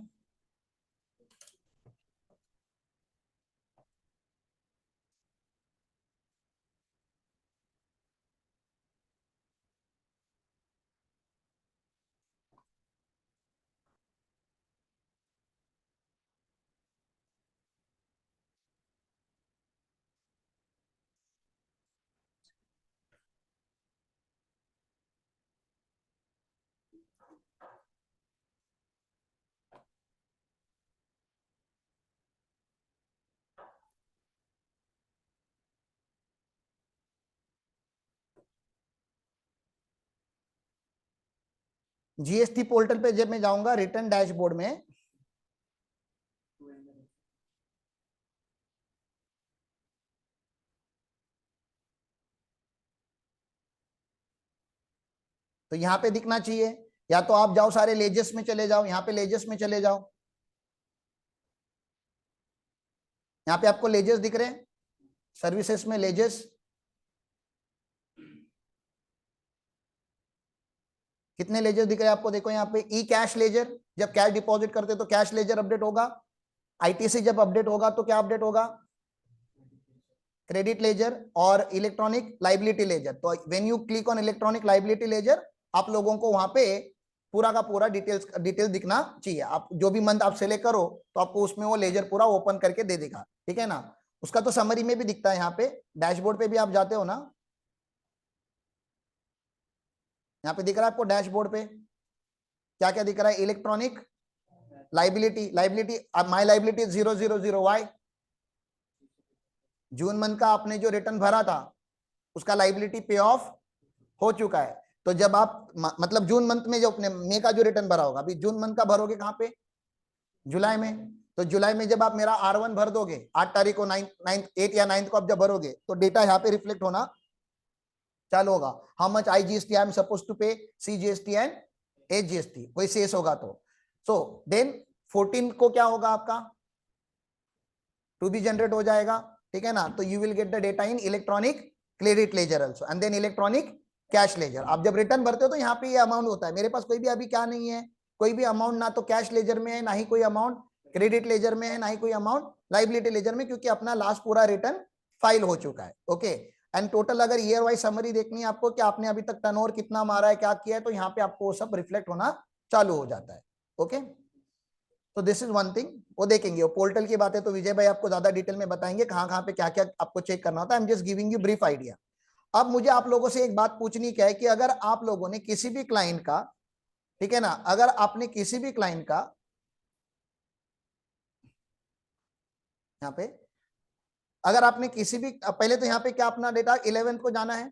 जीएसटी पोर्टल पे जब मैं जाऊंगा रिटर्न डैशबोर्ड में, तो यहां पे दिखना चाहिए। या तो आप जाओ सारे लेजेस में चले जाओ, यहाँ पे लेजेस में चले जाओ, यहाँ पे आपको लेजेस दिख रहे हैं, सर्विसेज में लेजेस, कितने लेजर दिख रहे हैं आपको? देखो यहाँ पे ई कैश लेजर, जब कैश डिपॉजिट करते तो कैश लेजर अपडेट होगा। आईटीसी जब अपडेट होगा तो क्या अपडेट होगा? क्रेडिट लेजर और इलेक्ट्रॉनिक लाइबिलिटी लेजर। तो when you click on electronic liability ledger, आप लोगों को वहां पे पूरा का पूरा डिटेल दिखना चाहिए। आप जो भी मंथ आप सेलेक्ट करो तो आपको उसमें वो लेजर पूरा ओपन करके दे देगा, ठीक है ना। उसका तो समरी में भी दिखता है, यहाँ पे डैशबोर्ड पे भी आप जाते हो ना, यहाँ पे दिख रहा है आपको डैशबोर्ड पे क्या क्या दिख रहा है? इलेक्ट्रॉनिक लाइबिलिटी अब my liability 000 Y, June month का आपने जो रिटर्न भरा था उसका लाइबिलिटी पे ऑफ हो चुका है। तो जब आप मतलब जून मंथ में जो अपने मई का जो रिटर्न भरा होगा, अभी जून मंथ का भरोगे कहां पे? जुलाई में। तो जुलाई में जब आप मेरा R1 भर दोगे 8 तारीख को 8 या 9 को आप जब भरोगे तो डेटा यहाँ पे रिफ्लेक्ट होना चालू होगा। How much IGST I am suppose to pay, CGST and HGST, कोई शेष होगा तो। सो देन 14 को क्या होगा आपका, टू बी जनरेट हो जाएगा, ठीक है ना। तो you will get the data in electronic credit ledger also and then electronic cash ledger. आप जब रिटर्न भरते हो तो यहाँ पे ये अमाउंट होता है। मेरे पास कोई भी अभी क्या नहीं है, कोई भी अमाउंट ना तो कैश लेजर में है, ना ही कोई अमाउंट क्रेडिट लेजर में है, ना ही कोई अमाउंट लाइबिलिटी लेजर में, क्योंकि अपना लास्ट पूरा रिटर्न फाइल हो चुका है। ओके एंड टोटल अगर ईयर वाइज समरी देखनी है आपको कि आपने अभी तक टर्नओवर कितना मारा है, क्या किया है, तो यहाँ पे आपको वो सब रिफ्लेक्ट होना चालू हो जाता है। ओके तो दिस इज वन थिंग, वो देखेंगे। वो पोर्टल की बातें तो विजय भाई आपको ज्यादा डिटेल में बताएंगे, कहाँ पे क्या क्या आपको चेक करना होता है। I am just giving you brief idea. अब मुझे आप लोगों से एक बात पूछनी क्या है कि अगर आप लोगों ने किसी भी क्लाइंट का, ठीक है ना, अगर आपने किसी भी क्लाइंट का यहाँ पे, अगर आपने किसी भी, पहले तो यहाँ पे क्या अपना डेटा 11 को जाना है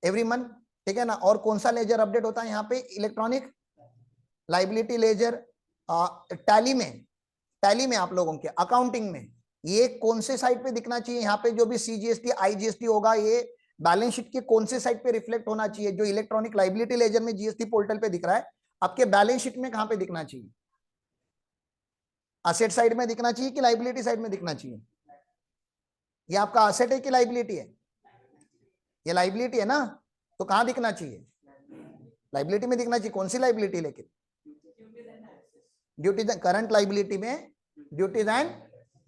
एवरी मंथ, ठीक है ना। और कौन सा लेजर अपडेट होता है यहाँ पे, इलेक्ट्रॉनिक लाइबिलिटी लेजर। टैली में आप लोगों के अकाउंटिंग में ये कौन से साइड पे दिखना चाहिए, यहाँ पे जो भी CGST IGST होगा ये बैलेंस शीट के कौन से साइड पे रिफ्लेक्ट होना चाहिए। जो इलेक्ट्रॉनिक लाइबिलिटी लेजर में GST पोर्टल पे दिख रहा है, आपके बैलेंस शीट में कहां पे दिखना चाहिए, असेट साइड में दिखना चाहिए कि लाइबिलिटी साइड में दिखना चाहिए। ये आपका असेट है कि लाइबिलिटी है, ये लाइबिलिटी है ना, तो कहां दिखना चाहिए, लाइबिलिटी में दिखना चाहिए। कौन सी लाइबिलिटी, लेकिन ड्यूटीज करंट लाइबिलिटी में, ड्यूटीज एंड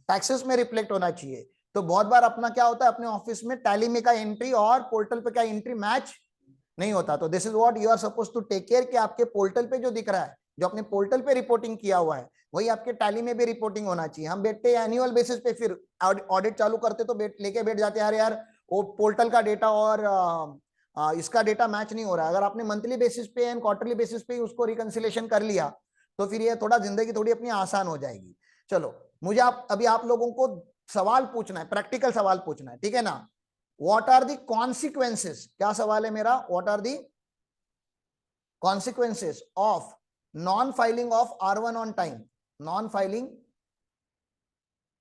टैक्सेस में रिफ्लेक्ट होना चाहिए। तो बहुत बार अपना क्या होता है, अपने ऑफिस में टैली में का एंट्री और पोर्टल पे का एंट्री मैच नहीं होता। तो this is what you are suppose to take care कि आपके पोर्टल पे जो दिख रहा है, जो अपने पोर्टल पे रिपोर्टिंग किया हुआ है, वही आपके टैली में भी रिपोर्टिंग होना चाहिए। हम बैठते हैं एनुअल बेसिस पे, फिर ऑडिट चालू करते तो लेके बैठ जाते हैं, यार वो पोर्टल का डेटा और इसका डेटा मैच नहीं हो रहा है। अगर आपने मंथली बेसिस पे एंड क्वार्टरली बेसिस पे उसको रिकंसिलेशन कर लिया तो फिर ये थोड़ा जिंदगी थोड़ी अपनी आसान हो जाएगी। चलो मुझे अभी आप लोगों को सवाल पूछना है, प्रैक्टिकल सवाल पूछना है, ठीक है ना। व्हाट आर द कॉन्सिक्वेंसेस, क्या सवाल है मेरा, what are the consequences of non filing of R1 on time, non filing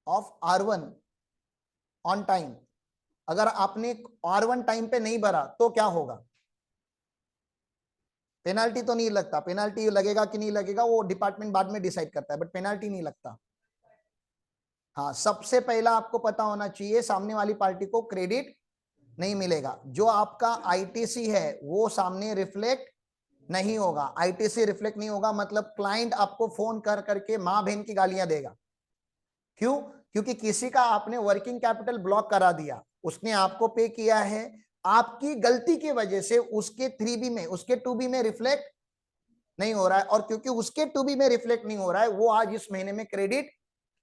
of R1 on time. अगर आपने R1 टाइम पे नहीं भरा तो क्या होगा, पेनाल्टी तो नहीं लगता, पेनाल्टी लगेगा कि नहीं लगेगा वो डिपार्टमेंट बाद में डिसाइड करता है, बट पेनाल्टी नहीं लगता। हाँ, सबसे पहला आपको पता होना चाहिए सामने वाली पार्टी को क्रेडिट नहीं मिलेगा। जो आपका ITC है वो सामने रिफ्लेक्ट नहीं होगा। ITC रिफ्लेक्ट नहीं होगा मतलब क्लाइंट आपको फोन कर करके मां बहन की गालियां देगा। क्यों, क्योंकि किसी का आपने वर्किंग कैपिटल ब्लॉक करा दिया, उसने आपको पे किया है, आपकी गलती की वजह से उसके 3B में, उसके 2B में रिफ्लेक्ट नहीं हो रहा है, और क्योंकि उसके 2B में रिफ्लेक्ट नहीं हो रहा है, वो आज इस महीने में क्रेडिट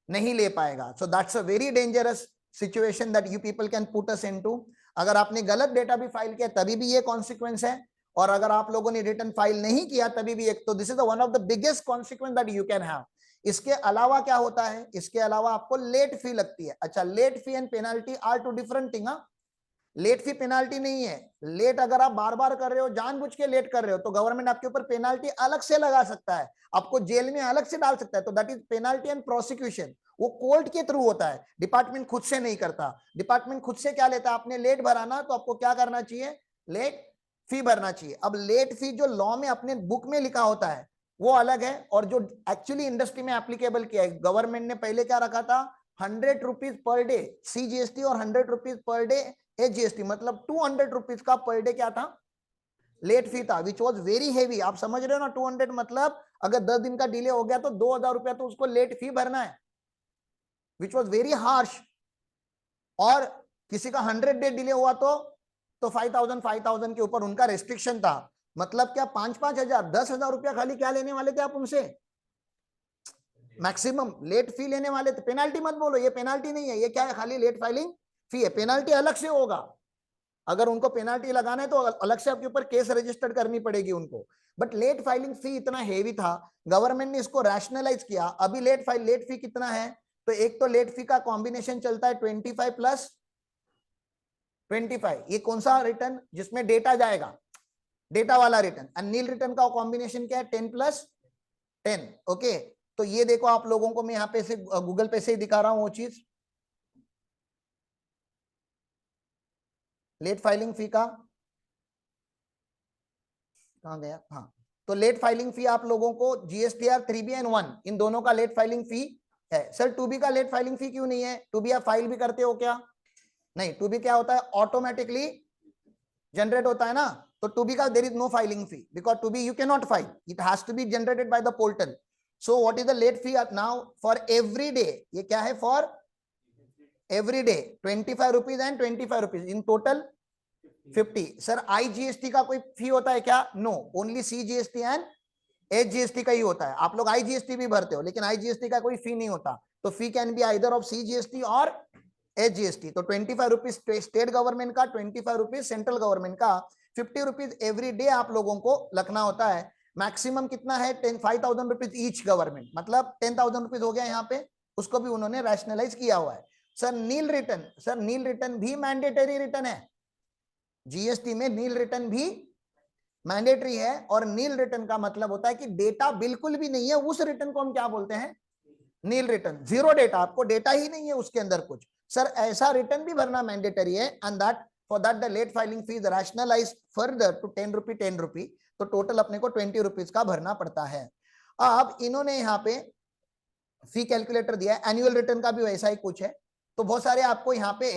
नहीं ले पाएगा। So that's a very dangerous situation that you people can put us into. अगर आपने गलत डेटा भी फाइल किया तभी भी ये कॉन्सिक्वेंस है, और अगर आप लोगों ने रिटर्न फाइल नहीं किया तभी भी एक, तो this is one of the biggest consequence that you can have. इसके अलावा क्या होता है, इसके अलावा आपको लेट फी लगती है। अच्छा, late fee and penalty are two different thing. Late fee penalty नहीं है। लेट अगर आप बार बार कर रहे हो, जानबूझ के लेट कर रहे हो, तो गवर्नमेंट आपके ऊपर पेनाल्टी अलग से लगा सकता है, आपको जेल में अलग से डाल सकता है। तो that is penalty and prosecution, वो कोर्ट के थ्रू होता है, डिपार्टमेंट खुद से नहीं करता। डिपार्टमेंट खुद से क्या लेता है, आपने लेट भरा ना तो आपको क्या करना चाहिए, लेट फी भरना चाहिए। अब लेट फी जो लॉ में अपने बुक में लिखा होता है वो अलग है, और जो एक्चुअली इंडस्ट्री में एप्लीकेबल किया है, गवर्नमेंट ने पहले क्या रखा था, 100 रुपीज पर डे CGST और 100 रुपीज पर डे HGST, मतलब 200 रुपीज का पर डे क्या था, लेट फी था, विच वॉज वेरी हेवी। आप समझ रहे हो ना, 200 मतलब अगर 10 दिन का डिले हो गया तो 2000 रुपया तो उसको लेट फी भरना है, विच वॉज वेरी हार्श। और किसी का 100 डे डिले हुआ तो 5000 के ऊपर उनका रेस्ट्रिक्शन था। मतलब क्या 5-5 हजार 10,000 रुपया खाली क्या लेने वाले थे आप उनसे, मैक्सिमम लेट फी लेने वाले थे। पेनाल्टी मत बोलो, ये पेनाल्टी नहीं है, ये क्या है, खाली लेट फाइलिंग फी है। पेनाल्टी अलग से होगा, अगर उनको पेनाल्टी लगाना है तो अलग से आपके ऊपर केस रजिस्टर करनी पड़ेगी उनको। बट लेट फाइलिंग फी इतना हेवी था, गवर्नमेंट ने इसको रैशनलाइज किया। अभी लेट फी कितना है, तो एक तो लेट फी का कॉम्बिनेशन चलता है 25 प्लस 25। ये कौन सा रिटर्न, जिसमें डेटा जाएगा, डेटा वाला रिटर्न। नील रिटर्न का कॉम्बिनेशन क्या है, 10 प्लस 10। ओके, तो ये देखो आप लोगों को मैं यहाँ पे से गूगल पे से ही दिखा रहा हूं वो चीज, लेट फाइलिंग फी का कहाँ गया, हाँ, तो लेट फाइलिंग फी आप लोगों को जीएसटीआर 3B एंड 1 इन दोनों का लेट फाइलिंग फी है। सर 2B का लेट फाइलिंग फी क्यों नहीं है? 2B आप फाइल भी करते हो क्या? नहीं, 2B क्या होता है, ऑटोमेटिकली जनरेट होता है ना, तो 2B का there is no filing fee because 2B you can not file, it has to be generated by the portal. So what is the late fee now for every day? ये क्या है? For every day 25 rupees and 25 rupees, in total 50। Sir IGST का कोई fee होता है क्या? No, only CGST and HGST का ही होता है। आप लोग आईजीएसटी भी भरते हो लेकिन आईजीएसटी का कोई फी नहीं होता, तो fee can be either of CGST और एचजीएसटी। तो 25 रुपीज स्टेट गवर्नमेंट का, 25 रुपीज सेंट्रल गवर्नमेंट का, 50 रुपीज एवरी डे आप लोगों को रखना होता है। मैक्सिमम कितना है? 5,000 रुपीज ईच गवर्नमेंट, मतलब 10,000 रुपीज हो गया यहाँ पे, उसको भी उन्होंने रैशनलाइज किया हुआ है। सर नील रिटर्न, सर नील रिटर्न भी मैंडेटरी रिटर्न है, जीएसटी में नील रिटर्न भी मैंडेटरी है। और नील रिटर्न का मतलब होता है कि डेटा बिल्कुल भी नहीं है, उस रिटर्न को हम क्या बोलते हैं? नील रिटर्न, जीरो डेटा, आपको डेटा ही नहीं है उसके अंदर कुछ। सर ऐसा रिटर्न भी भरना मैंडेटरी है, and that for that the late filing fees rationalize further to 10 rupee, तो टोटल अपने को 20 रुपीज का भरना पड़ता है। अब इन्होंने यहाँ पे फी कैलकुलेटर दिया है, एनुअल रिटर्न का भी वैसा ही कुछ है। तो बहुत सारे आपको यहाँ पे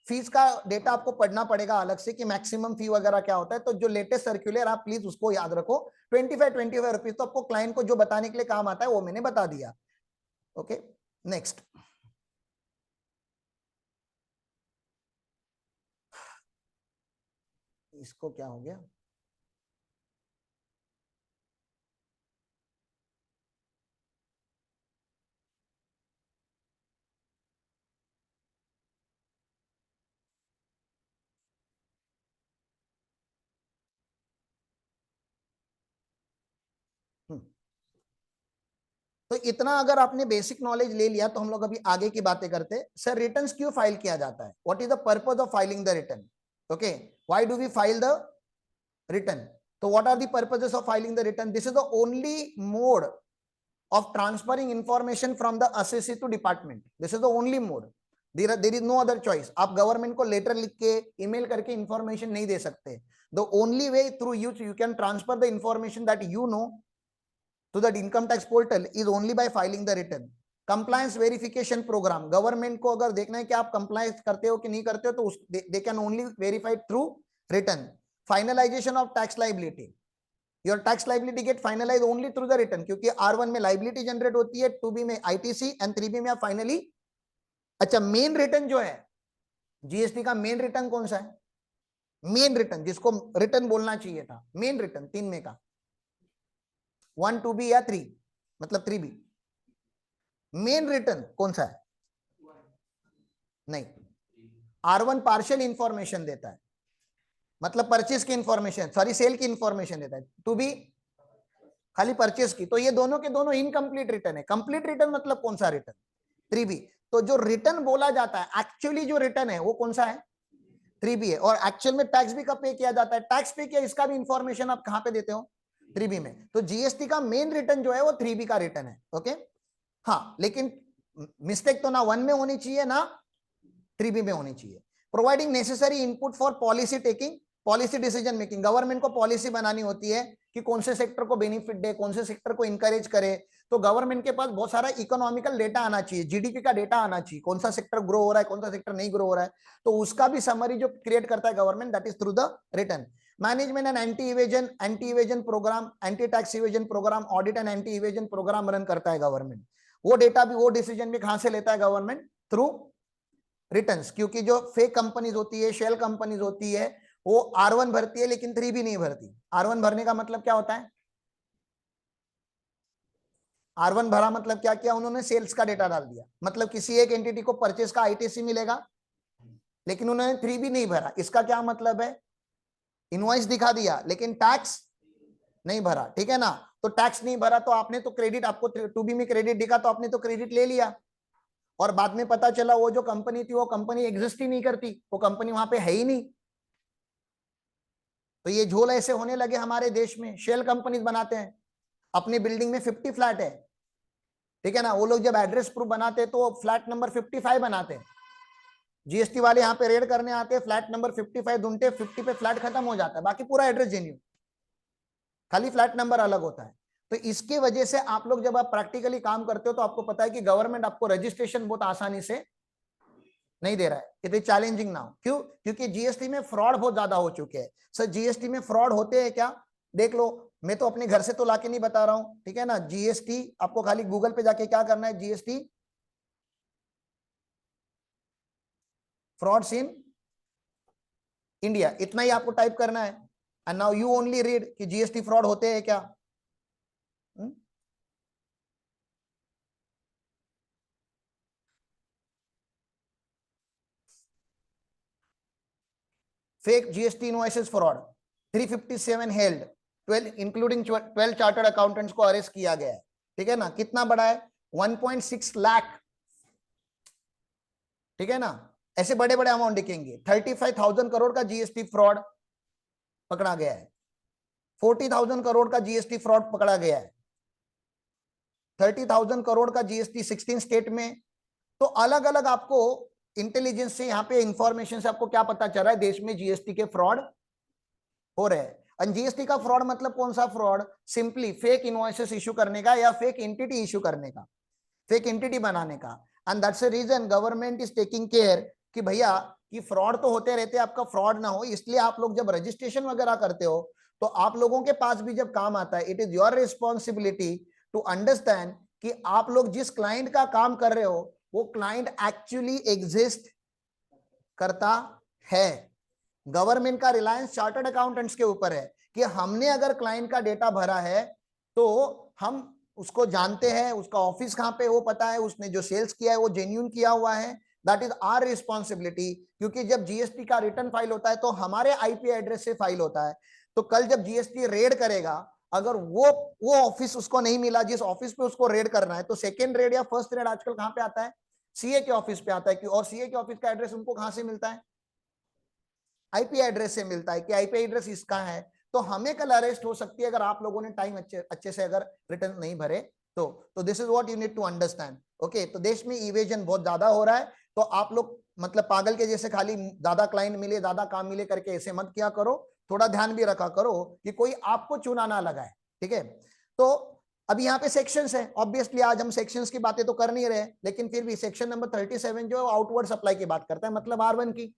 फीस का डेटा आपको पढ़ना पड़ेगा अलग से कि मैक्सिमम फी वगैरह क्या होता है। तो जो लेटेस्ट सर्कुलर आप प्लीज उसको याद रखो, 25 रुपीज, तो आपको क्लाइंट को जो बताने के लिए काम आता है वो मैंने बता दिया। Okay, next. इसको क्या हो गया? तो इतना अगर आपने बेसिक नॉलेज ले लिया तो हम लोग अभी आगे की बातें करते हैं। सर रिटर्न्स क्यों फाइल किया जाता है? What is the purpose of filing the return? Okay, why do we file the return? तो what are the purposes of filing the return? This is the only mode of transferring information from the assessee to department. This is the only mode. There is no other choice. आप government को letter लिख के email करके information नहीं दे सकते. The only way through you can transfer the information that you know to the income tax portal is only by filing the return. Compliance verification program, government को अगर देखना है कि आप कंप्लायंस करते हो कि नहीं करते हो तो they can only verify through return. Finalization of tax liability, your tax liability get finalize only through the return, क्योंकि R1 में लाइबिलिटी जनरेट होती है, 2B में आईटीसी एंड 3B में आप फाइनली। अच्छा, मेन रिटर्न जो है जीएसटी का, मेन रिटर्न कौन सा है? मेन रिटर्न जिसको रिटर्न बोलना चाहिए था, मेन रिटर्न 3 में का 1, 2B या 3, मतलब 3B। मेन रिटर्न कौन सा है? नहीं, R1 पार्शियल इंफॉर्मेशन देता है, मतलब परचेस की इंफॉर्मेशन, सॉरी सेल की इंफॉर्मेशन देता है, 2B खाली परचेस की। तो ये दोनों के दोनों इनकम्प्लीट रिटर्न है। कंप्लीट रिटर्न मतलब कौन सा रिटर्न? 3B। तो जो रिटर्न बोला जाता है, एक्चुअली जो रिटर्न है वो कौन सा है? 3B है। और एक्चुअल में टैक्स भी कब पे किया जाता है? टैक्स पे किया, इसका भी इंफॉर्मेशन आप कहां पे देते हो? 3B में। तो जीएसटी का मेन रिटर्न जो है वो 3B का रिटर्न है। ओके, हाँ, लेकिन मिस्टेक तो ना 1 में होनी चाहिए ना 3B में होनी चाहिए। Providing necessary input for policy taking, policy decision making, government को पॉलिसी बनानी होती है कि कौन से सेक्टर को बेनिफिट दे, कौन से सेक्टर को इंकरेज करे। तो गवर्नमेंट के पास बहुत सारा इकोनॉमिकल डेटा आना चाहिए, जीडीपी का डेटा आना चाहिए, कौन सा सेक्टर ग्रो हो रहा है, कौन सा सेक्टर नहीं ग्रो हो रहा है। तो उसका भी समरी जो क्रिएट करता है government, that is through the return. Management and anti evasion program, anti tax evasion program, audit and anti evasion program run करता है गवर्नमेंट। वो डेटा भी, वो डिसीजन भी कहां से लेता है गवर्नमेंट? Through returns. क्योंकि जो फेक कंपनीज होती है, शेल कंपनीज होती है, वो R1 भरती है लेकिन 3B नहीं भरती। R1 भरने का मतलब क्या होता है? R1 भरा मतलब क्या किया उन्होंने? सेल्स का डेटा डाल दिया, मतलब किसी एक एंटिटी को परचेस का आईटीसी मिलेगा लेकिन उन्होंने 3B नहीं भरा। इसका क्या मतलब है? इनवॉइस दिखा दिया लेकिन टैक्स नहीं भरा, ठीक है ना? तो टैक्स नहीं भरा तो आपने तो क्रेडिट, आपको 2B में क्रेडिट दिखा तो आपने तो क्रेडिट ले लिया, और बाद में पता चला वो जो कंपनी थी वो कंपनी एग्जिस्ट ही नहीं करती, वो कंपनी वहां पे है ही नहीं। तो ये झोल ऐसे होने लगे हमारे देश में। शेल कंपनीज बनाते हैं, अपनी बिल्डिंग में 50 फ्लैट है, ठीक है ना। वो लोग जब एड्रेस प्रूफ बनाते हैं तो फ्लैट नंबर 55 बनाते हैं, जीएसटी वाले यहाँ पे रेड करने आते हैं, फ्लैट नंबर 55 ढूंढते, 50 पे फ्लैट खत्म हो जाता है, बाकी पूरा एड्रेस जेन्युइन, खाली फ्लैट नंबर अलग होता है। तो इसके वजह से आप लोग जब आप प्रैक्टिकली काम करते हो तो आपको पता है कि गवर्नमेंट आपको रजिस्ट्रेशन बहुत आसानी से नहीं दे रहा है, इट इज चैलेंजिंग नाउ। क्यों? क्योंकि जीएसटी में फ्रॉड बहुत ज्यादा हो चुके हैं। सर जीएसटी में फ्रॉड होते हैं क्या? देख लो, मैं तो अपने घर से तो लाके नहीं बता रहा हूं, ठीक है ना। जीएसटी आपको खाली गूगल पे जाके क्या करना है, जीएसटी फ्रॉड्स इन इंडिया, इतना ही आपको टाइप करना है, and now you only read कि जीएसटी फ्रॉड होते हैं क्या। Fake GST invoices fraud 357 held, 12 including 12 chartered accountants को अरेस्ट किया गया है, ठीक है ना। कितना बड़ा है? 1.6 लाख, ठीक है ना। ऐसे बड़े बड़े अमाउंट दिखेंगे। 35,000 करोड़ का जीएसटी फ्रॉड पकड़ा गया है, 40,000 करोड़ का जीएसटी फ्रॉड पकड़ा गया है, 30,000 करोड़ का जीएसटी 16 स्टेट में। तो अलग अलग आपको इंटेलिजेंस से यहाँ पे इंफॉर्मेशन से आपको क्या पता चल रहा है, देश में जीएसटी के फ्रॉड हो रहे हैं। और जीएसटी का फ्रॉड मतलब कौन सा fraud? Simply fake invoices issue करने का या फेक एंटिटी इश्यू करने का, फेक एंटिटी बनाने का। And that's the reason government is taking care कि भैया कि फ्रॉड तो होते रहते, आपका फ्रॉड ना हो, इसलिए आप लोग जब रजिस्ट्रेशन वगैरह करते हो तो आप लोगों के पास भी जब काम आता है, it is your responsibility to understand कि आप लोग जिस क्लाइंट का काम कर रहे हो वो क्लाइंट एक्चुअली एग्जिस्ट करता है। गवर्नमेंट का रिलायंस चार्टर्ड अकाउंटेंट्स के ऊपर है कि हमने अगर क्लाइंट का डेटा भरा है तो हम उसको जानते हैं, उसका ऑफिस कहां पे वो पता है, उसने जो सेल्स किया है वो जेन्युइन किया हुआ है, दैट इज आवर रिस्पॉन्सिबिलिटी। क्योंकि जब जीएसटी का रिटर्न फाइल होता है तो हमारे आईपी एड्रेस से फाइल होता है, तो कल जब जीएसटी रेड करेगा, अगर वो ऑफिस उसको नहीं मिला जिस ऑफिस पे उसको रेड करना है, तो सेकेंड रेड या फर्स्ट रेड आजकल कहां पे आता है? सीए के ऑफिस पे आता है। और सीए के ऑफिस का एड्रेस उनको कहां से मिलता है? आईपी एड्रेस से मिलता है कि आईपी एड्रेस इसका है। तो हमें कल अरेस्ट हो सकती है अगर आप लोगों ने टाइम अच्छे से अगर रिटर्न नहीं भरे तो this is what you need to understand. Okay, तो देश में इवेजन बहुत ज्यादा हो रहा है, तो आप लोग मतलब पागल के जैसे खाली ज्यादा क्लाइंट मिले, ज्यादा काम मिले करके ऐसे मत किया करो, थोड़ा ध्यान भी रखा करो कि कोई आपको चूना ना लगाए, ठीक है। तो अब यहाँ पे सेक्शंस है, ऑब्वियसली आज हम सेक्शंस की बातें तो कर नहीं रहे, लेकिन फिर भी सेक्शन नंबर 37 जो आउटवर्ड सप्लाई की बात करता है, मतलब R1 की।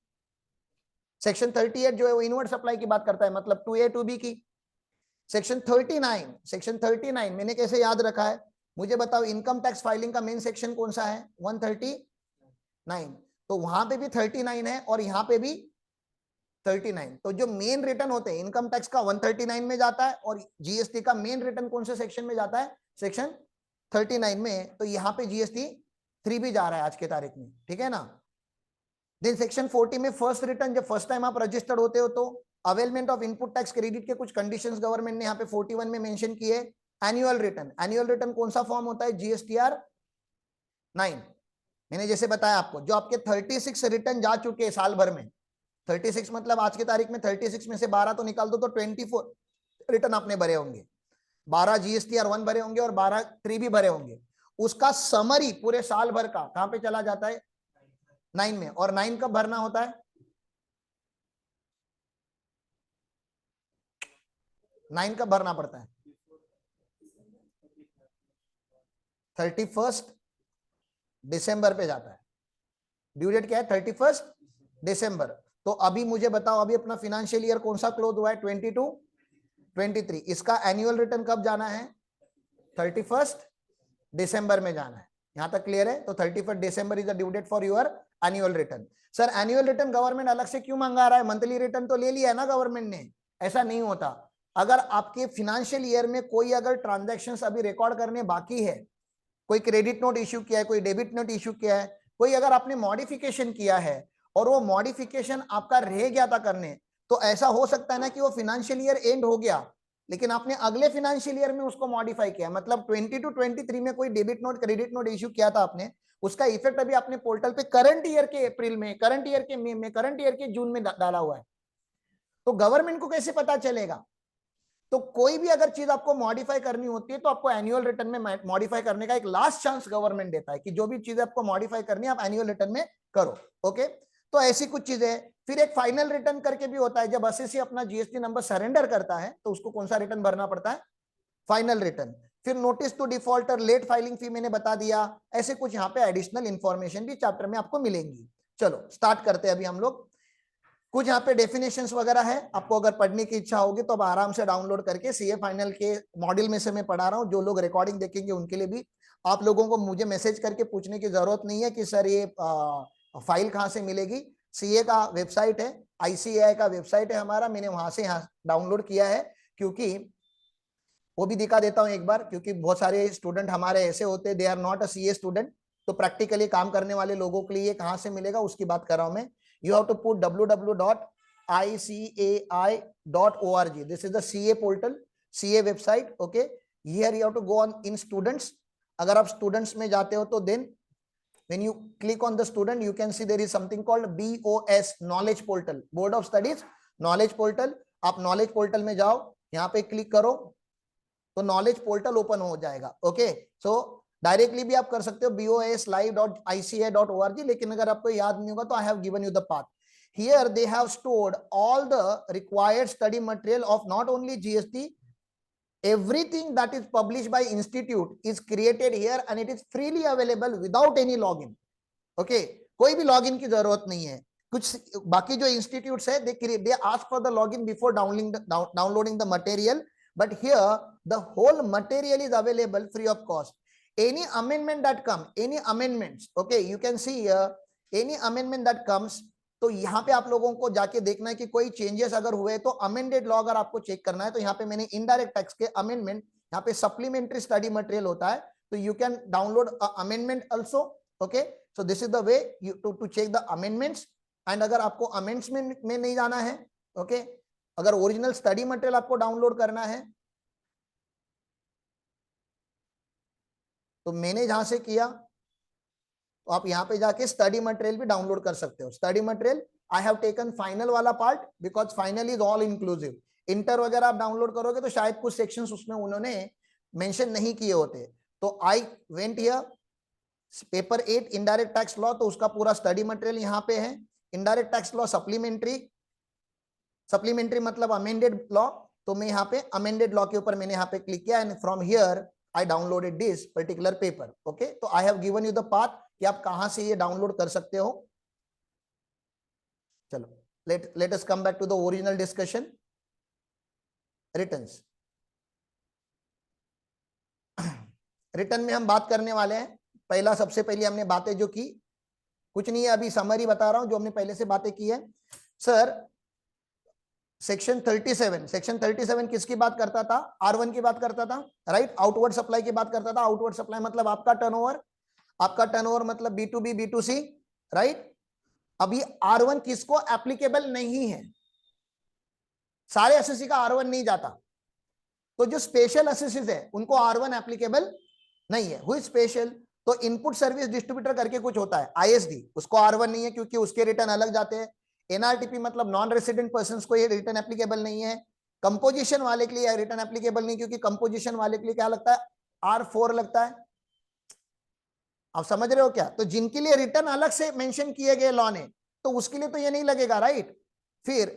सेक्शन 38 जो है वो इनवर्ड सप्लाई की बात करता है, मतलब 2A 2B की। सेक्शन 39 मैंने कैसे याद रखा है, मुझे बताओ। इनकम टैक्स फाइलिंग का मेन सेक्शन कौन सा है? 139। तो वहां पे भी 39 है और यहाँ पे भी 39। तो जो मेन रिटर्न होते हैं इनकम टैक्स का 139 में जाता है, और जीएसटी का मेन रिटर्न कौन से सेक्शन में जाता है? सेक्शन 39 में। तो यहाँ पे जीएसटी 3 भी जा रहा है आज के तारीख में, ठीक है ना। देन सेक्शन 40 में फर्स्ट रिटर्न, जब फर्स्ट टाइम आप रजिस्टर्ड होते हो तो availment of input tax credit के कुछ कंडीशंस गवर्नमेंट ने यहाँ पे 41 में मेंशन किए। एनुअल रिटर्न कौन सा फॉर्म होता है? जीएसटीआर 9। मैंने जैसे बताया आपको, जो आपके 36 रिटर्न जा चुके हैं साल भर में, 36 मतलब आज की तारीख में 36 में से 12 तो निकाल दो तो 24 रिटर्न आपने भरे होंगे, 12 जीएसटीआर 1 भरे होंगे और 12 3 भी भरे होंगे। उसका समरी पूरे साल भर का कहां पे चला जाता है? 9 में। और 9 कब भरना होता है? 9 कब भरना पड़ता है? 31 दिसंबर पे जाता है। ड्यू डेट क्या है? 31 दिसंबर। तो अभी मुझे बताओ, अभी अपना फाइनेंशियल ईयर कौन सा क्लोज हुआ है? 22 23। इसका एनुअल रिटर्न कब जाना है? 31 दिसंबर में जाना है। यहां तक क्लियर है? तो 31 December is the due date for your annual return. Sir annual return government अलग से क्यों मंगा रहा है? मंथली रिटर्न तो ले लिया है ना गवर्नमेंट ने। ऐसा नहीं होता। अगर आपके फाइनेंशियल ईयर में कोई अगर ट्रांजैक्शंस अभी रिकॉर्ड करने बाकी है, कोई क्रेडिट नोट इश्यू किया है, कोई डेबिट नोट इश्यू किया है, कोई अगर आपने मॉडिफिकेशन किया है और वो मॉडिफिकेशन आपका रह गया था करने, तो ऐसा हो सकता है ना कि वो फाइनेंशियल ईयर एंड हो गया लेकिन आपने अगले फाइनेंशियल ईयर में उसको मॉडिफाई किया, मतलब 22 23 में कोई debit note credit note issue किया था आपने, उसका इफेक्ट अभी आपने पोर्टल पे करंट ईयर के अप्रैल में, करंट ईयर के मई में, करंट ईयर के जून में डाला हुआ है। तो गवर्नमेंट को कैसे पता चलेगा? तो कोई भी अगर चीज आपको मॉडिफाई करनी होती है तो आपको एनुअल रिटर्न में मॉडिफाई करने का एक लास्ट चांस गवर्नमेंट देता है कि जो भी चीजें आपको मॉडिफाई करनी है आप एनुअल रिटर्न में करो। ओके, तो ऐसी कुछ चीजें। फिर एक फाइनल रिटर्न करके भी होता है, जब असेसी अपना जीएसटी नंबर सरेंडर करता है तो उसको कौन सा रिटर्न भरना पड़ता है, फाइनल रिटर्न। फिर notice to defaulter, late filing fee मैंने बता दिया। ऐसे कुछ यहाँ पे एडिशनल इंफॉर्मेशन भी चैप्टर में आपको मिलेंगी। चलो स्टार्ट करते हैं अभी हम लोग। कुछ यहाँ पे डेफिनेशंस वगैरह है, आपको अगर पढ़ने की इच्छा होगी तो आप आराम से डाउनलोड करके, सीए फाइनल के मॉड्यूल में से मैं पढ़ा रहा हूँ, जो लोग रिकॉर्डिंग देखेंगे उनके लिए भी आप लोगों को मुझे मैसेज करके पूछने की जरूरत नहीं है कि सर ये फाइल कहाँ से मिलेगी। सीए का वेबसाइट है, आईसीएआई का वेबसाइट है हमारा, मैंने वहां से यहाँ डाउनलोड किया है। क्योंकि वो भी दिखा देता हूँ एक बार, क्योंकि बहुत सारे स्टूडेंट हमारे ऐसे होते हैं, they are not a CA student, तो प्रैक्टिकली काम करने वाले लोगों के लिए कहाँ से मिलेगा उसकी बात कर रहा हूं मैं। You have to put www.iceai.org, this is the CA portal, CA website. Okay, here you have to go on in students. अगर आप स्टूडेंट्स में जाते हो तो then when you click on the student you can see there is something called BOS, knowledge portal, board of studies knowledge portal. आप knowledge portal में जाओ, यहाँ पे क्लिक करो तो नॉलेज पोर्टल ओपन हो जाएगा। ओके, सो डायरेक्टली भी आप कर सकते हो boslive.ica.org, लेकिन अगर आपको याद नहीं होगा तो I have given you the path. Here they have stored all the required study material of not only GST, everything that is published by institute is created here and it is freely available without any login. Okay, कोई भी login की जरूरत नहीं है। कुछ बाकी जो institutes है they ask for the login before downloading the material, but here the whole material is available free of cost. Any amendment that comes, any amendments, okay, you can see here any amendment that comes, तो यहाँ पे आप लोगों को जाके देखना है कि कोई चेंजेस अगर हुए तो अमेंडेड लॉ अगर आपको चेक करना है तो यहाँ पे मैंने इनडायरेक्ट टैक्स के अमेंडमेंट, यहाँ पे सप्लीमेंट्री स्टडी मटेरियल होता है, तो you can download amendment also. Okay, so this is the way you to check the amendments. And अगर आपको अमेंडमेंट में नहीं जाना है, ओके, अगर ओरिजिनल स्टडी मटेरियल आपको डाउनलोड करना है तो मैंने जहां से किया तो आप यहाँ पे जाके स्टडी मटेरियल भी डाउनलोड कर सकते हो। Study material I have taken final वाला part because final is all inclusive. Inter वगैरह आप डाउनलोड करोगे तो शायद कुछ सेक्शंस उसमें उन्होंने मेंशन नहीं किए होते। तो I went here paper 8 indirect tax law, तो उसका पूरा स्टडी मटेरियल यहाँ पे है। Indirect tax law supplementary, supplementary मतलब अमेंडेड लॉ, तो मैं यहाँ पे अमेंडेड लॉ के ऊपर मैंने यहाँ पे क्लिक किया and from here I downloaded this particular paper. Okay, तो I have given you the path कि आप कहां से ये डाउनलोड कर सकते हो। चलो let us come back to the original discussion. Returns, return में हम बात करने वाले हैं। पहला सबसे पहले हमने बातें जो की, कुछ नहीं है, अभी समरी बता रहा हूं जो हमने पहले से बातें की है। सर सेक्शन 37, सेक्शन 37 किसकी बात करता था, R1 की बात करता था, राइट, आउटवर्ड सप्लाई की बात करता था। आउटवर्ड सप्लाई मतलब आपका टर्नओवर, आपका टर्नओवर मतलब B2B B2C, राइट। अभी R1 किसको एप्लीकेबल नहीं है, सारे एसएससी का R1 नहीं जाता, तो जो स्पेशल एसएससी है उनको R1 एप्लीकेबल नहीं है। हुई स्पेशल, तो इनपुट सर्विस डिस्ट्रीब्यूटर करके कुछ होता है ISD, उसको R1 नहीं है क्योंकि उसके रिटर्न अलग जाते हैं। एनआरटीपी मतलब नॉन रेसिडेंट पर्सन को ये रिटर्न एप्लीकेबल नहीं है। कंपोजिशन वाले के लिए रिटर्न एप्लीकेबल नहीं, क्योंकि कंपोजिशन वाले के लिए क्या लगता है, R4 लगता है। आप समझ रहे हो क्या, तो जिनके लिए रिटर्न अलग से मेंशन किए गए लॉ ने, तो उसके लिए तो ये नहीं लगेगा, राइट। फिर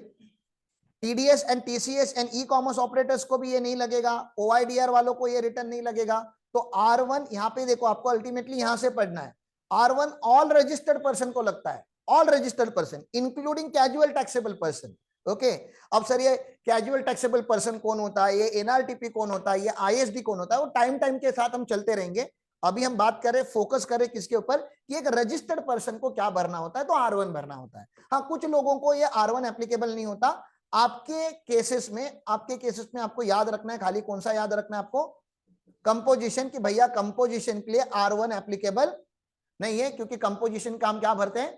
TDS and TCS and e commerce operators को भी ये नहीं लगेगा, ओआईडीआर वालों को ये रिटर्न नहीं लगेगा। तो R1 यहाँ पे देखो, आपको अल्टीमेटली यहां से पढ़ना है, R1 ऑल रजिस्टर्ड पर्सन को लगता है, all registered person including casual taxable person. Okay, अब सर ये कैजुअल टैक्सेबल पर्सन कौन होता है, ये एनआरटीपी कौन होता है, ये आईएसडी कौन होता है, वो टाइम टाइम के साथ हम चलते रहेंगे। अभी हम बात करें, फोकस करें किसके ऊपर, कि एक रजिस्टर्ड पर्सन को क्या भरना होता है, तो R1 भरना होता है। हाँ, कुछ लोगों को ये R1 एप्लीकेबल नहीं होता। आपके केसेस में, आपके केसेस में आपको याद रखना है, खाली कौन सा याद रखना है आपको, कंपोजिशन, की भैया कंपोजिशन के लिए R1 एप्लीकेबल नहीं है, क्योंकि कंपोजिशन का हम क्या भरते हैं,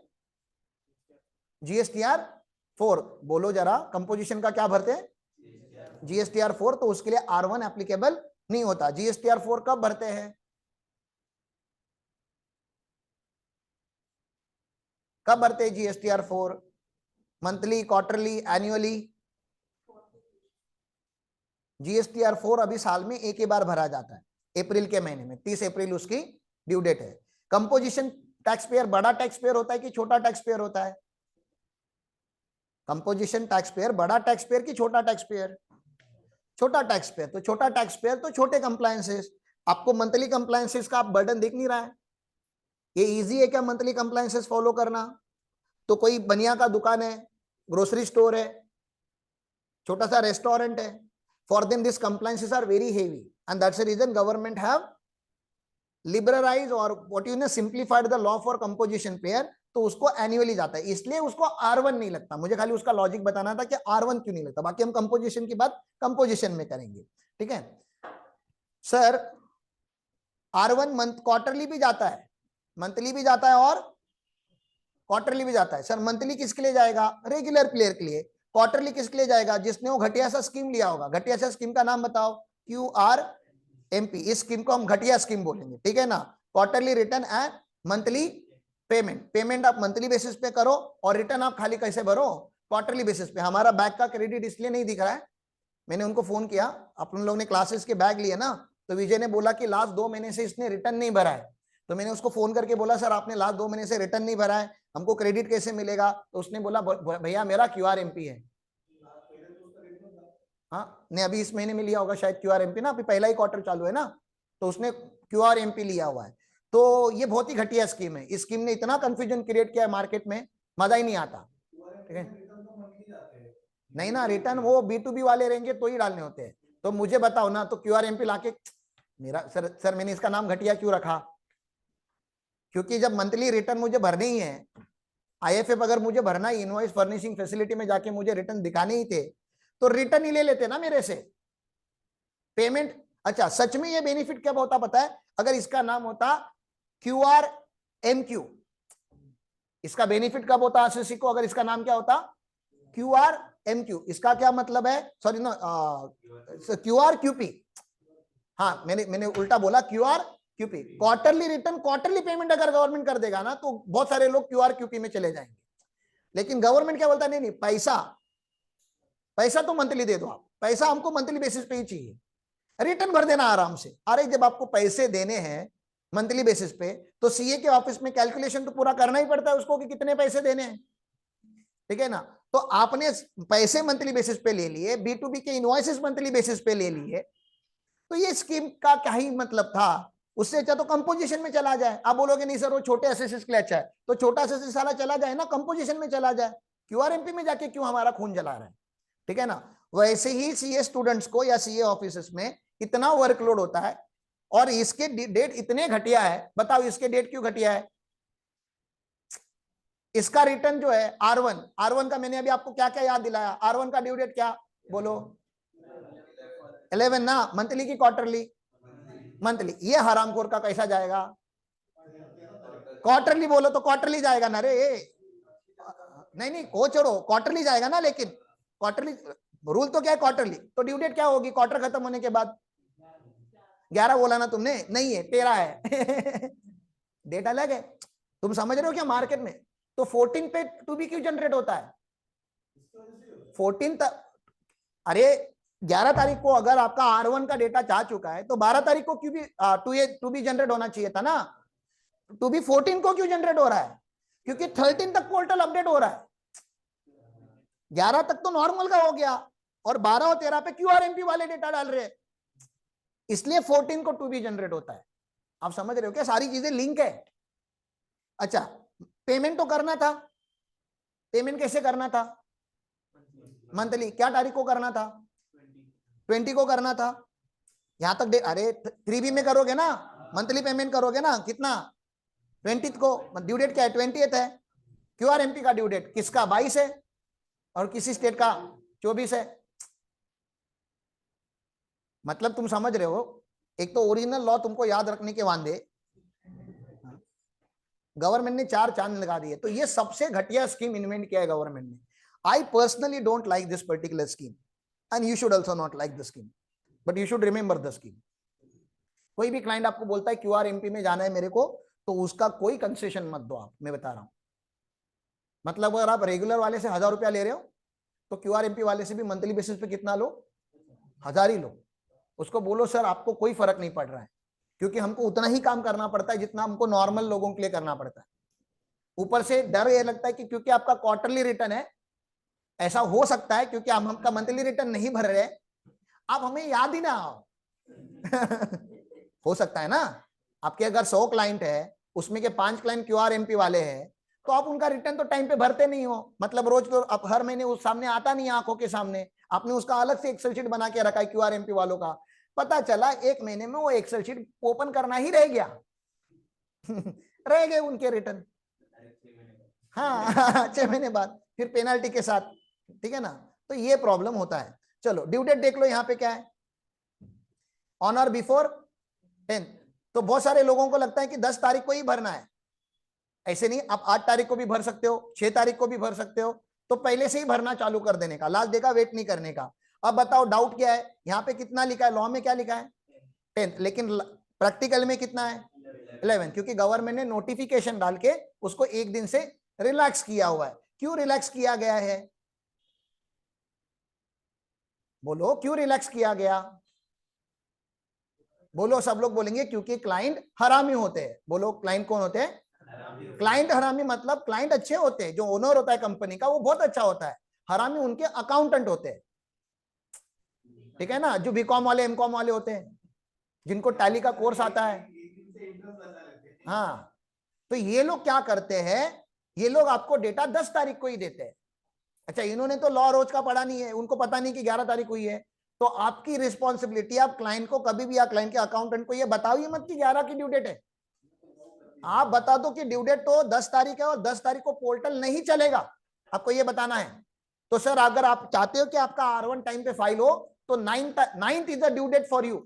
GSTR4। बोलो जरा, कंपोजिशन का क्या भरते हैं, GSTR4, तो उसके लिए R1 एप्लीकेबल नहीं होता। GSTR4 कब भरते हैं, कब भरते हैं GSTR4, monthly, quarterly, annually, GSTR 4 अभी साल में एक ही बार भरा जाता है, अप्रैल के महीने में, 30 अप्रैल उसकी ड्यू डेट है। कंपोजिशन टैक्स पेयर बड़ा टैक्स पेयर होता है कि छोटा टैक्स पेयर होता है? कंपोजिशन टैक्स पेयर बड़ा टैक्स पेयर कि छोटा टैक्स पेयर? छोटा टैक्स पेयर। तो छोटा टैक्स पेयर तो छोटे कंप्लायंसेस। आपको मंथली कंप्लायंसेस का आप बर्डन दिख नहीं रहा है? ये इजी है क्या मंथली कंप्लायंसेस फॉलो करना? तो कोई बनिया का दुकान है, ग्रोसरी स्टोर है, छोटा सा रेस्टोरेंट है, for them this compliances are very heavy and that's the reason government have liberalize और व्हाट यू ने simplified the law for composition payer. तो उसको एनुअली जाता है, इसलिए उसको R1 नहीं लगता। मुझे खाली उसका लॉजिक बताना था कि R1 क्यों नहीं लगता, बाकी हम कंपोजिशन की बात कंपोजिशन में करेंगे, ठीक है सर। R1 मंथ क्वार्टरली भी जाता है, मंथली भी जाता है और क्वार्टरली भी जाता है। सर मंथली किसके लिए जाएगा? रेगुलर प्लेयर के लिए। क्वार्टरली किसके लिए जाएगा? जिसने वो घटिया सा स्कीम लिया होगा। घटिया सा स्कीम का नाम बताओ। QRMP। इस स्कीम को हम घटिया स्कीम बोलेंगे, ठीक है ना। Quarterly return and monthly payment. Payment आप मंथली बेसिस पे करो और रिटर्न आप खाली कैसे भरो? क्वार्टरली बेसिस पे। हमारा बैग का क्रेडिट इसलिए नहीं दिख रहा है, मैंने उनको फोन किया, अपन लोग ने क्लासेस के बैग लिए ना, तो विजय ने बोला कि लास्ट 2 महीने से इसने रिटर्न नहीं भरा है। तो मैंने उसको फोन करके बोला सर आपने लास्ट 2 महीने से रिटर्न नहीं भरा है, हमको क्रेडिट कैसे मिलेगा? तो उसने बोला भैया मेरा QRMP है। हाँ नहीं, अभी इस महीने में लिया होगा शायद QRMP ना, अभी पहला ही क्वार्टर चालू है ना, तो उसने QRMP लिया हुआ है। तो ये बहुत ही घटिया स्कीम है। इस स्कीम ने इतना कंफ्यूजन क्रिएट किया है मार्केट में, मजा ही नहीं आता, ठीक है। नहीं ना, रिटर्न वो B2B वाले रहेंगे तो ही डालने होते हैं। तो मुझे बताओ ना, तो QRMP लाके मेरा सर मैंने इसका नाम घटिया क्यों रखा? क्योंकि जब मंथली रिटर्न मुझे भरने ही है, IFF अगर मुझे भरना है, इनवॉइस फर्निशिंग फैसिलिटी में जाके मुझे रिटर्न दिखाने ही थे, तो रिटर्न ही ले लेते ना मेरे से, पेमेंट। अच्छा सच में ये बेनिफिट कब होता पता है? अगर इसका नाम होता QRMQ। इसका बेनिफिट कब होता आशीषी को? अगर इसका नाम क्या होता? QRMQ। इसका क्या मतलब है? सॉरी ना, QRQP। हाँ मैंने उल्टा बोला, QRQP। Quarterly return, quarterly payment अगर गवर्नमेंट कर देगा ना, तो बहुत सारे लोग QRQP में चले जाएंगे। लेकिन गवर्नमेंट क्या बोलता है? नहीं नहीं, पैसा तो मंथली दे दो आप, पैसा हमको मंथली बेसिस पे ही चाहिए, रिटर्न भर देना आराम से। अरे जब आपको पैसे देने हैं मंथली बेसिस पे, तो CA के ऑफिस में कैलकुलेशन तो पूरा करना ही पड़ता है उसको कि कितने पैसे देने हैं, ठीक है ना। तो आपने पैसे मंथली बेसिस पे ले लिए, B2B के इनवॉइसेस मंथली बेसिस पे ले लिए, तो ये स्कीम का क्या ही मतलब था? उससे अच्छा तो कंपोजिशन में चला जाए। आप बोलोगे नहीं सर वो छोटे एसेसिस के लिए अच्छा है, तो छोटा एसेसिस सारा चला जाए ना, कंपोजिशन में चला जाए। QRMP में जाके क्यों हमारा खून जला रहा है, ठीक है ना। वैसे ही CA स्टूडेंट्स को या CA ऑफिस में इतना वर्कलोड होता है और इसके डेट इतने घटिया है। बताओ इसके डेट क्यों घटिया है? इसका रिटर्न जो है R1 का मैंने अभी आपको क्या क्या याद दिलाया? R1 का ड्यू डेट क्या बोलो? 11 ना। मंथली की क्वार्टरली? मंथली। ये हरामखोर का कैसा जाएगा? क्वार्टरली बोलो तो क्वार्टरली जाएगा ना रे। नहीं नहीं वो छोड़ो, क्वार्टरली जाएगा ना। लेकिन क्वार्टरली रूल तो क्या है? क्वार्टरली। तो ड्यू डेट क्या होगी क्वार्टर खत्म होने के बाद? 11 बोला ना तुमने? नहीं है, 13 है। डेट अलग है, तुम समझ रहे हो क्या मार्केट में? तो 14 पे टू बी क्यों जनरेट होता है? 14 अरे 11 तारीख को अगर आपका R1 का डेटा जा चुका है, तो 12 तारीख को क्यों भी टू बी जनरेट होना चाहिए था ना। टू बी 14 को क्यों जनरेट हो रहा है? क्योंकि 13 तक पोर्टल अपडेट हो रहा है। 11 तक तो नॉर्मल का हो गया और 12 और 13 पे QRMP वाले डेटा डाल रहे हैं, इसलिए 14 को टू बी जनरेट होता है। आप समझ रहे हो क्या? सारी चीजें लिंक है। अच्छा पेमेंट तो करना था, पेमेंट कैसे करना था? मंथली। क्या तारीख को करना था? 20 को करना था। यहां तक अरे 3B में करोगे ना, मंथली पेमेंट करोगे ना, कितना? 20 को। ड्यू डेट क्या है? 20th है। QRMP का ड्यू डेट किसका? 22 है और किसी स्टेट का 24 है। मतलब तुम समझ रहे हो, एक तो ओरिजिनल लॉ तुमको याद रखने के वांदे गवर्नमेंट ने 4 चांद लगा दिए। तो ये सबसे घटिया स्कीम इन्वेंट किया है गवर्नमेंट ने। I personally don't like this particular scheme and you should also not like the scheme, but you should remember the scheme. कोई भी क्लाइंट आपको बोलता है QRMP में जाना है मेरे को, तो उसका कोई कंसेशन मत दो आप, मैं बता रहा हूं। मतलब अगर आप रेगुलर वाले से 1000 रुपया ले रहे हो, तो QRMP वाले से भी मंथली बेसिस पे कितना लो? 1000 ही लो, उसको बोलो सर आपको कोई फर्क नहीं पड़ रहा है, क्योंकि हमको उतना ही काम करना पड़ता है जितना हमको नॉर्मल लोगों के लिए करना पड़ता है। ऊपर से डर ये लगता है कि क्योंकि आपका क्वार्टरली रिटर्न है, ऐसा हो सकता है क्योंकि हम आपका मंथली रिटर्न नहीं भर रहे, आप हमें याद ही ना आओ। हो सकता है ना, आपके अगर 100 क्लाइंट है, उसमें के 5 क्लाइंट QRMP वाले हैं, तो आप उनका रिटर्न तो टाइम पे भरते नहीं हो, मतलब रोज तो आप हर महीने उस सामने आता नहीं है आंखों के सामने, आपने उसका अलग से एक्सेल शीट बना के रखा है QRMP वालों का, पता चला 1 महीने में वो एक्सेल शीट ओपन करना ही रह गया। रह गए उनके रिटर्न, हाँ 6 महीने बाद फिर पेनाल्टी के साथ, ठीक है ना। तो ये प्रॉब्लम होता है। चलो ड्यू डेट देख लो, यहाँ पे क्या है, ऑन और बिफोर 10th। तो बहुत सारे लोगों को लगता है कि 10 तारीख को ही भरना है, ऐसे नहीं, आप 8 तारीख को भी भर सकते हो, 6 तारीख को भी भर सकते हो, तो पहले से ही भरना चालू कर देने का, लास्ट डे का वेट नहीं करने का। अब बताओ डाउट क्या है, यहाँ पे कितना लिखा है, लॉ में क्या लिखा है 10th, लेकिन प्रैक्टिकल में कितना है 11, क्योंकि गवर्नमेंट ने नोटिफिकेशन डाल के उसको एक दिन से रिलैक्स किया हुआ है। क्यों रिलैक्स किया गया है, बोलो क्यों रिलैक्स किया गया, बोलो, सब लोग बोलेंगे क्योंकि क्लाइंट हरामी होते हैं। बोलो क्लाइंट कौन होते हैं, क्लाइंट हरामी मतलब क्लाइंट अच्छे होते हैं, जो ओनर होता है कंपनी का वो बहुत अच्छा होता है, हरामी उनके अकाउंटेंट होते हैं, ठीक है ना, जो बीकॉम वाले एमकॉम वाले होते हैं, जिनको टैली का कोर्स आता है। हाँ, तो ये लोग क्या करते हैं, ये लोग आपको डेटा 10 तारीख को ही देते हैं। अच्छा, इन्होंने तो लॉ रोज का पढ़ा नहीं है, उनको पता नहीं कि 11 तारीख हुई है, तो आपकी रिस्पॉन्सिबिलिटी, आप क्लाइंट को कभी भी या क्लाइंट के अकाउंटेंट को ये बताओ ही मत कि 11 की ड्यू डेट है, आप बता दो कि ड्यू डेट तो 10 तारीख है और 10 तारीख को पोर्टल नहीं चलेगा, आपको ये बताना है। तो सर अगर आप चाहते हो कि आपका R1 टाइम पे फाइल हो तो 9th is the due date for you.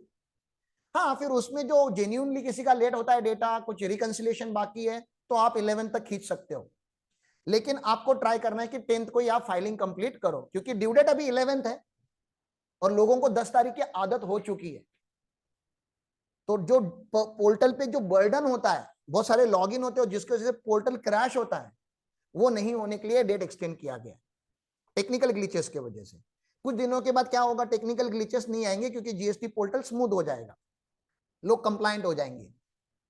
हाँ, फिर उसमें जो जेन्युइनली किसी का लेट होता है डेटा, कुछ रिकंसिलिएशन बाकी है, तो आप 11 तक खींच सकते हो, लेकिन आपको ट्राई करना है कि 10th को ही आप फाइलिंग कंप्लीट करो, क्योंकि ड्यू डेट अभी 11th है और लोगों को 10 तारीख की आदत हो चुकी है। तो जो पोर्टल पे जो बर्डन होता है, बहुत सारे लॉगिन होते हैं जिसकी वजह से पोर्टल क्रैश होता है, वो नहीं होने के लिए डेट एक्सटेंड किया गया, टेक्निकल ग्लिचेस की वजह से। कुछ दिनों के बाद क्या होगा, टेक्निकल ग्लिचेस नहीं आएंगे, क्योंकि जीएसटी पोर्टल स्मूथ हो जाएगा, लोग कंप्लायंट हो जाएंगे,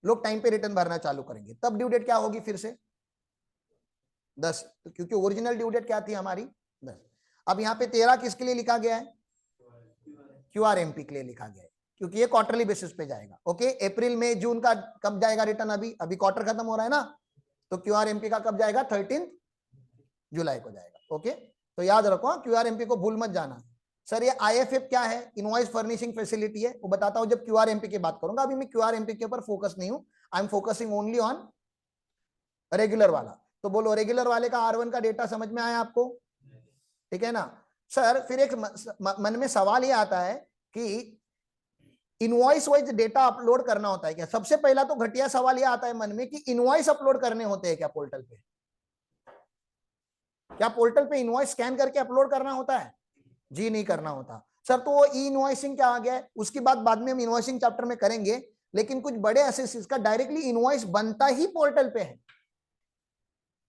लोग टाइम पे रिटर्न भरना चालू करेंगे, तब ड्यू डेट क्या होगी फिर से 10, क्योंकि ओरिजिनल ड्यू डेट क्या थी हमारी 10। अब यहाँ पे 13 किसके लिए लिखा गया है, QRMP के लिए लिखा गया है, क्योंकि ये क्वार्टरली बेसिस पे जाएगा। ओके, अप्रैल मई जून का कब जाएगा रिटर्न, अभी क्वार्टर खत्म हो रहा है ना, तो QRMP का कब जाएगा 13 जुलाई को जाएगा। ओके, तो याद रखो QRMP को भूल मत जाना। सर ये IFF क्या है, इनवॉइस फर्निशिंग फैसिलिटी है, वो बताता हूं जब QRMP की बात करूंगा, अभी मैं QRMP के ऊपर फोकस नहीं हूं, I am focusing only on regular वाला। तो बोलो रेगुलर वाले का R1 का डेटा समझ में आया आपको, ठीक है ना। सर फिर एक मन में सवाल ये आता है कि इनवॉइस वाइज डेटा अपलोड करना होता है क्या, सबसे पहला तो घटिया सवाल ये आता है मन में कि इनवॉइस अपलोड करने होते हैं क्या पोर्टल पे, क्या पोर्टल पे इनवॉइस स्कैन करके अपलोड करना होता है, जी नहीं करना होता। सर तो वो ई इनवॉइसिंग क्या आ गया है, उसकी बात बाद में हम इनवॉइसिंग चैप्टर में करेंगे, लेकिन कुछ बड़े एसएससीज का डायरेक्टली इनवॉइस बनता ही पोर्टल पे है।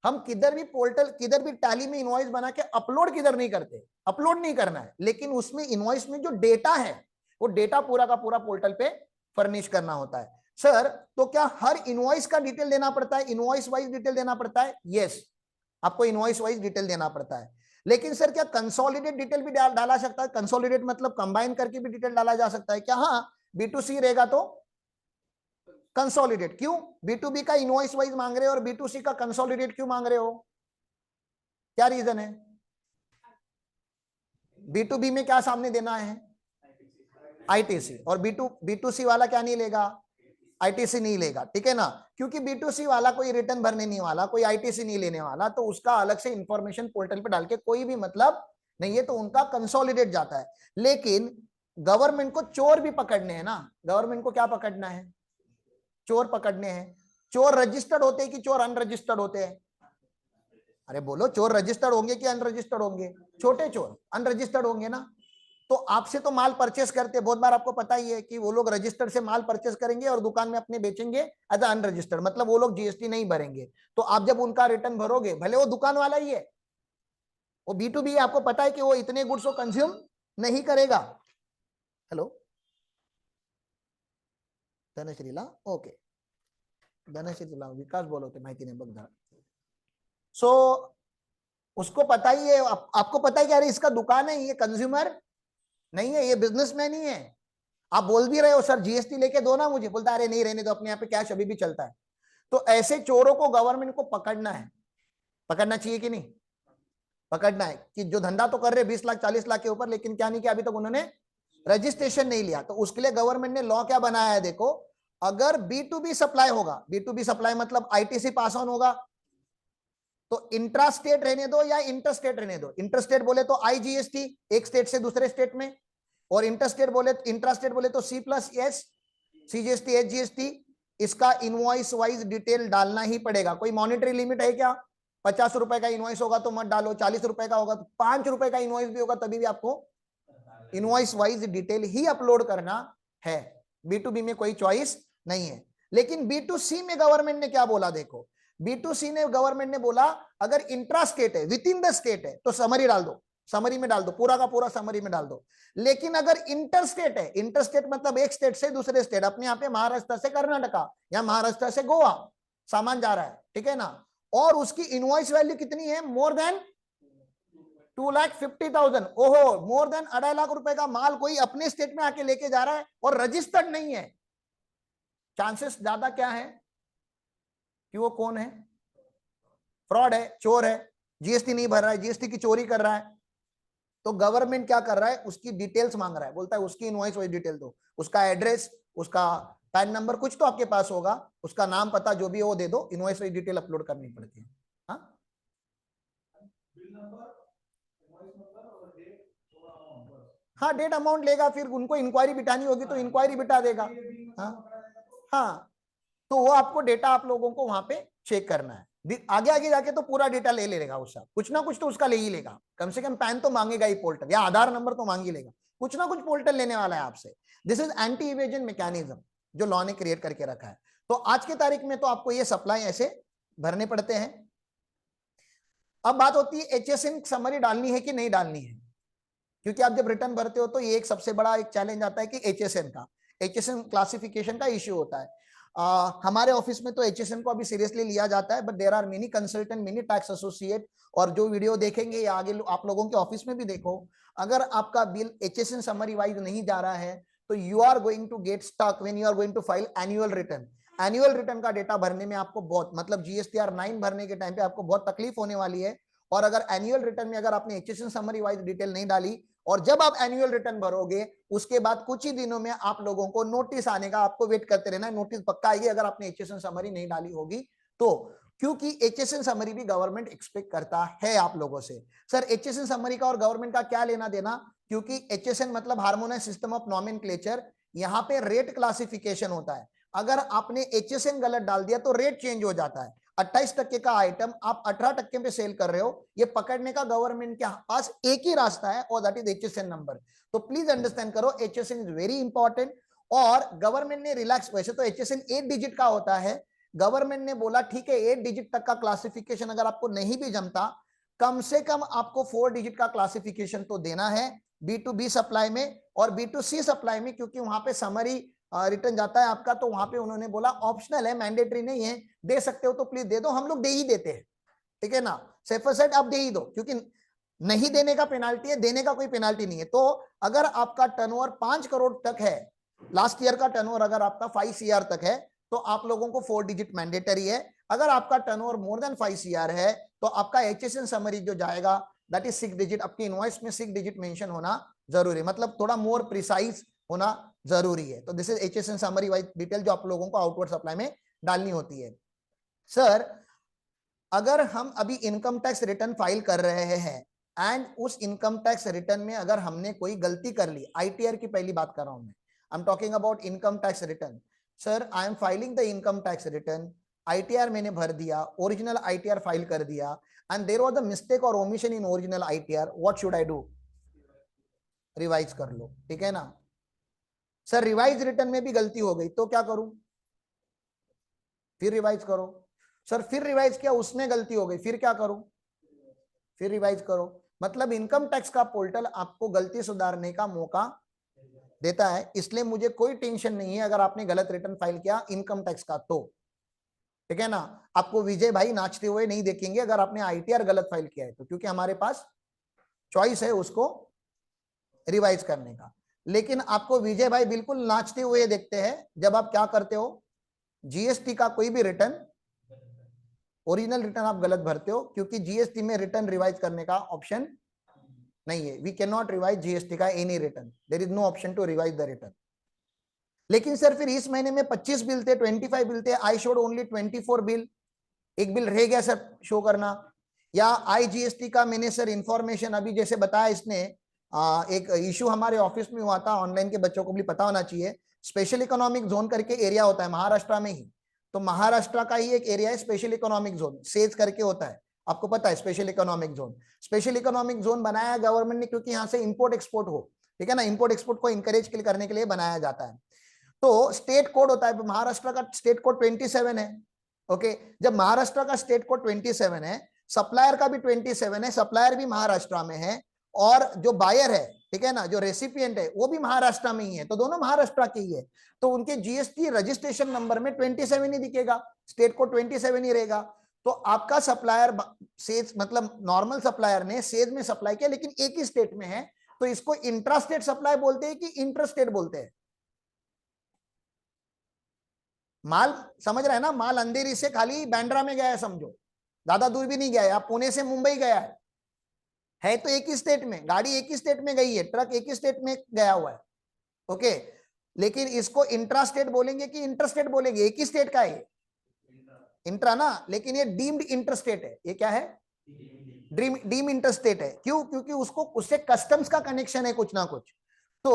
हम किधर भी पोर्टल, किधर भी टैली में इनवॉइस बना के अपलोड किधर नहीं करते, अपलोड नहीं करना है, लेकिन उसमें इनवॉइस में जो डेटा है वो डेटा पूरा का पूरा पोर्टल पे फर्निश करना होता है। सर तो क्या हर इनवॉइस का डिटेल देना पड़ता है, इनवॉइस वाइज डिटेल देना पड़ता है, यस आपको इनवॉइस वाइज डिटेल देना पड़ता है, लेकिन सर क्या कंसोलिडेट डिटेल भी डाला सकता है, कंसोलिडेट मतलब कंबाइन करके भी डिटेल डाला जा सकता है क्या, हाँ B2C रहेगा तो कंसोलिडेट, क्यों B2B का इनवॉइस वाइज मांग रहे हो और B2C का कंसोलिडेट क्यों मांग रहे हो, क्या रीजन है, B2B में क्या सामने देना है ITC, और B2C वाला क्या नहीं लेगा, ITC नहीं लेगा, ठीक है ना, क्योंकि B2C वाला कोई रिटर्न भरने नहीं वाला, कोई ITC नहीं लेने वाला, तो उसका अलग से इंफॉर्मेशन पोर्टल पे डाल के कोई भी मतलब नहीं है, तो उनका कंसोलिडेट जाता है। लेकिन गवर्नमेंट को चोर भी पकड़ने हैं ना, गवर्नमेंट को क्या पकड़ना है, चोर पकड़ने हैं। चोर रजिस्टर्ड होते हैं कि चोर अनरजिस्टर्ड होते हैं, अरे बोलो चोर रजिस्टर्ड होंगे कि अनरजिस्टर्ड होंगे, छोटे चोर अनरजिस्टर्ड होंगे ना। तो आपसे तो माल परचेस करते, बहुत बार आपको पता ही है कि वो लोग रजिस्टर्ड से माल परचेस करेंगे और दुकान में अपने बेचेंगे एज अनरजिस्टर्ड, मतलब वो लोग GST नहीं भरेंगे, तो आप जब उनका रिटर्न भरोगे, भले वो दुकान वाला ही है, वो B2B, आपको पता है कि वो इतने गुड्स को कंज्यूम नहीं करेगा, हेलो धनश्रीला, ओके धनश्रीला विकास बोलवते माहिती नाही बघ जरा. सो उसको पता ही है, आपको पता है कि अरे इसका दुकान है, ये कंज्यूमर नहीं है, ये बिजनेसमैन ही है. आप बोल भी रहे हो सर जीएसटी लेके दो ना मुझे, बोलता अरे नहीं रहने दो, अपने यहाँ पे कैश अभी भी चलता है. तो ऐसे चोरों को गवर्नमेंट को पकड़ना है. पकड़ना चाहिए कि नहीं? पकड़ना है कि जो धंधा तो कर रहे 20 लाख 40 लाख के ऊपर, लेकिन क्या नहीं किया अभी तक उन्होंने रजिस्ट्रेशन नहीं लिया. तो उसके लिए गवर्नमेंट ने लॉ क्या बनाया है, देखो अगर B2B सप्लाई होगा, B2B सप्लाई मतलब ITC पास ऑन होगा, तो इंट्रा स्टेट रहने दो या इंटर स्टेट रहने दो. इंटर स्टेट बोले तो IGST एक स्टेट से दूसरे स्टेट में, और इंटर स्टेट बोले इंट्रा स्टेट बोले तो C+S CGST HGST. इसका इनवॉइस वाइज डिटेल डालना ही पड़ेगा. कोई मॉनिटरी लिमिट है क्या? 50 रुपए का इनवॉइस होगा तो मत डालो, 40 रुपए का होगा तो 5 रुपए का इनवॉइस भी होगा तभी भी आपको इनवॉइस वाइज डिटेल ही अपलोड करना है. B2B में कोई चॉइस नहीं है. लेकिन B2C में गवर्नमेंट ने क्या बोला, देखो B2C ने गवर्नमेंट ने बोला अगर इंट्रा स्टेट है, विद इन द स्टेट है तो समरी डाल दो, समरी में डाल दो, पूरा का पूरा समरी में डाल दो. लेकिन अगर इंटर स्टेट है, इंटर स्टेट मतलब एक स्टेट से दूसरे स्टेट, अपने यहाँ पे महाराष्ट्र से कर्नाटका या महाराष्ट्र से गोवा सामान जा रहा है, ठीक है ना, और उसकी इनवॉइस वैल्यू कितनी है, मोर देन 2,50,000, ओहो मोर देन 2.5 लाख रुपए का माल कोई अपने स्टेट में आके लेके जा रहा है और रजिस्टर्ड नहीं है, चांसेस ज्यादा क्या है कि वो कौन है, फ्रॉड है, चोर है, जीएसटी नहीं भर रहा है, जीएसटी की चोरी कर रहा है. तो गवर्नमेंट क्या कर रहा है, उसकी डिटेल्स मांग रहा है, बोलता है उसकी इनवॉइस वाइज डिटेल दो, उसका एड्रेस, उसका पैन नंबर कुछ तो आपके पास होगा, उसका नाम पता जो भी है वो दे दो, इनवॉइस वाइज डिटेल अपलोड करनी पड़ती है. हाँ डेट अमाउंट लेगा, फिर उनको इंक्वायरी बिठानी होगी तो इंक्वायरी बिठा देगा. हाँ तो वो आपको डेटा आप लोगों को वहां पे चेक करना है. आगे आगे जाके तो पूरा डेटा ले लेगा उसका, कुछ ना कुछ तो उसका ले ही लेगा, कम से कम पैन तो मांगेगा ही पोर्टल, या आधार नंबर तो मांग ही लेगा, कुछ ना कुछ पोर्टल लेने वाला है आपसे. This is anti evasion mechanism जो लॉ ने क्रिएट करके रखा है. तो आज के तारीख में तो आपको ये सप्लाई ऐसे भरने पड़ते हैं. अब बात होती है HSN समरी डालनी है कि नहीं डालनी है, क्योंकि आप जब रिटर्न भरते हो तो ये एक सबसे बड़ा एक चैलेंज आता है कि HSN क्लासिफिकेशन का इश्यू होता है. हमारे ऑफिस में तो HSN को अभी सीरियसली लिया जाता है, but there are many consultant, many tax associate, और जो वीडियो देखेंगे या आगे आप लोगों के ऑफिस में भी देखो, अगर आपका बिल HSN समरी वाइज नहीं जा रहा है तो you are going to get stuck when you are going to file annual return. Annual return का डेटा भरने में आपको बहुत, मतलब GSTR 9 भरने के टाइम पे आपको बहुत तकलीफ होने वाली है. और अगर एनुअल रिटर्न में अगर आपने HSN समरी वाइज डिटेल नहीं डाली, और जब आप एनुअल रिटर्न भरोगे उसके बाद कुछ ही दिनों में आप लोगों को नोटिस आने का, आपको वेट करते रहना है, नोटिस पक्का आएगी अगर आपने HSN समरी नहीं डाली होगी तो, क्योंकि HSN समरी भी गवर्नमेंट एक्सपेक्ट करता है आप लोगों से. सर HSN समरी का और गवर्नमेंट का क्या लेना देना, क्योंकि HSN मतलब हार्मोनाइज्ड सिस्टम ऑफ नॉमेनक्लेचर, यहाँ पे रेट क्लासिफिकेशन होता है. अगर आपने HSN गलत डाल दिया तो रेट चेंज हो जाता है. 28% का आइटम आप 18% पे सेल कर रहे हो, ये पकड़ने का गवर्नमेंट के पास एक ही रास्ता है और दैट इज HSN नंबर. तो प्लीज अंडरस्टैंड करो HSN इज वेरी इंपॉर्टेंट. और गवर्नमेंट ने रिलैक्स, वैसे तो HSN 8 डिजिट का होता है, गवर्नमेंट ने बोला ठीक है 8 डिजिट तक का क्लासिफिकेशन अगर आपको नहीं भी जमता, कम से कम आपको 4 डिजिट का क्लासिफिकेशन तो देना है B2B सप्लाई में और B2C सप्लाई में, क्योंकि वहां पे समरी रिटर्न जाता है आपका, तो वहां पे उन्होंने बोला ऑप्शनल है, मैंडेटरी नहीं है, दे सकते हो तो प्लीज दे दो, हम लोग दे ही देते हैं, ठीक है ना, सेफर साइड आप दे ही दो, क्योंकि नहीं देने का पेनाल्टी है, देने का कोई पेनाल्टी नहीं है. तो अगर आपका टर्नओवर 5 करोड़ तक है, लास्ट ईयर का टर्नओवर अगर आपका 5 CR तक है तो आप लोगों को 4 डिजिट मैंडेटरी है. अगर आपका टर्नओवर मोर देन 5 CR है तो आपका HSN समरी जो जाएगा दैट इज 6 डिजिट, आपकी इनवॉइस में 6 डिजिट मेंशन होना जरूरी, मतलब थोड़ा मोर प्रिसाइज होना जरूरी है. तो this is HSN summary wise detail जो आप लोगों को आउटवर्ड सप्लाई में डालनी होती है. सर अगर हम अभी इनकम टैक्स रिटर्न फाइल कर रहे हैं एंड उस इनकम टैक्स रिटर्न में अगर हमने कोई गलती कर ली, ITR की पहली बात कर रहा हूं मैं, I am talking about income tax return. Sir I am filing the income tax return, ITR मैंने भर दिया, ओरिजिनल ITR फाइल कर दिया, and there was a mistake और omission in original ITR, what should I do? Revise कर लो, ठीक है ना. सर रिवाइज रिटर्न में भी गलती हो गई तो क्या करूं? फिर रिवाइज करो. सर फिर रिवाइज किया उसमें गलती हो गई, फिर क्या करूं? फिर रिवाइज करो. मतलब इनकम टैक्स का पोर्टल आपको गलती सुधारने का मौका देता है, इसलिए मुझे कोई टेंशन नहीं है अगर आपने गलत रिटर्न फाइल किया इनकम टैक्स का तो, ठीक है ना। आपको विजय भाई नाचते हुए नहीं देखेंगे अगर आपने आईटीआर गलत फाइल किया है तो, क्योंकि हमारे पास चॉइस है उसको रिवाइज करने का। लेकिन आपको विजय भाई बिल्कुल नाचते हुए देखते हैं जब आप क्या करते हो, जीएसटी का कोई भी रिटर्न, ओरिजिनल रिटर्न आप गलत भरते हो, क्योंकि जीएसटी में रिटर्न रिवाइज करने का ऑप्शन नहीं है। We can not revise GST का any return, there is no option to revise the return. लेकिन सर फिर इस महीने में 25 बिल थे, 25 बिल थे, आई शोड ओनली 24 बिल, एक बिल रह गया सर शो करना। या आईजीएसटी का मैंने सर इंफॉर्मेशन अभी जैसे बताया इसने, एक इशू हमारे ऑफिस में हुआ था, ऑनलाइन के बच्चों को भी पता होना चाहिए। स्पेशल इकोनॉमिक जोन करके एरिया होता है महाराष्ट्र में ही, तो महाराष्ट्र का ही एक एरिया है स्पेशल इकोनॉमिक जोन, सेज करके होता है, आपको पता है special economic zone. Special economic zone बनाया गवर्नमेंट ने क्योंकि यहाँ से इंपोर्ट एक्सपोर्ट हो, ठीक है ना, इंपोर्ट एक्सपोर्ट को इंकरेज करने के लिए बनाया जाता है। तो स्टेट कोड होता है, महाराष्ट्र का स्टेट कोड 27 है। ओके, जब महाराष्ट्र का स्टेट कोड 27 है, सप्लायर का भी 27 है, सप्लायर भी महाराष्ट्र में है, और जो बायर है, ठीक है ना, जो रेसिपिएंट है वो भी महाराष्ट्र में ही है, तो दोनों महाराष्ट्र के ही है। तो उनके जीएसटी रजिस्ट्रेशन नंबर में 27 ही दिखेगा, स्टेट कोड 27 ही रहेगा। तो आपका सप्लायर सेज मतलब नॉर्मल सप्लायर ने सेज में सप्लाई किया लेकिन एक ही स्टेट में है, तो इसको इंट्रा स्टेट सप्लाई बोलते हैं कि इंटर स्टेट बोलते हैं। माल समझ रहा है ना, माल अंधेरी से खाली बैंड्रा में गया है समझो, ज्यादा दूर भी नहीं गया है, आप पुणे से मुंबई गया है तो एक ही स्टेट में, गाड़ी एक ही स्टेट में गई है, ट्रक एक ही स्टेट में गया हुआ है। ओके, लेकिन इसको इंट्रा स्टेट बोलेंगे कि इंटर स्टेट बोलेंगे, एक ही स्टेट का है इंट्रा ना, लेकिन ये डीम्ड इंटर स्टेट है। ये क्या है, डीम इंटर स्टेट है। क्यों, क्योंकि उसको उससे कस्टम्स का कनेक्शन है कुछ ना कुछ। तो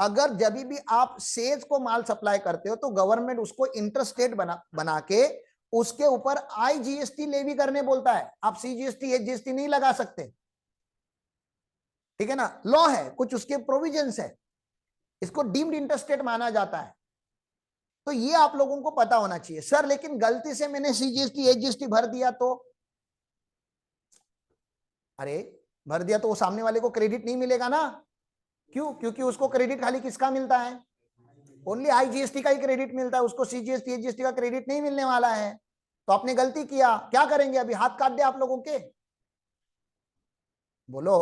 अगर जब भी आप सेज को माल सप्लाई करते हो तो गवर्नमेंट उसको इंटर स्टेट बना के उसके ऊपर आईजीएसटी लेवी करने बोलता है। आप सीजीएसटी एचजीएसटी नहीं लगा सकते, ठीक है ना, लॉ है, कुछ उसके प्रोविजंस है, इसको डीम्ड इंटर स्टेट माना जाता है। तो ये आप लोगों को पता होना चाहिए। सर लेकिन गलती से मैंने सीजीएसटी एचजीएसटी भर दिया तो, अरे भर दिया तो वो सामने वाले को क्रेडिट नहीं मिलेगा ना। क्यों, क्योंकि उसको क्रेडिट खाली किसका मिलता है, ओनली आईजीएसटी का ही क्रेडिट मिलता है, उसको सीजीएसटी एचजीएसटी का क्रेडिट नहीं मिलने वाला है। तो आपने गलती किया, क्या करेंगे अभी, हाथ काट दे आप लोगों के, बोलो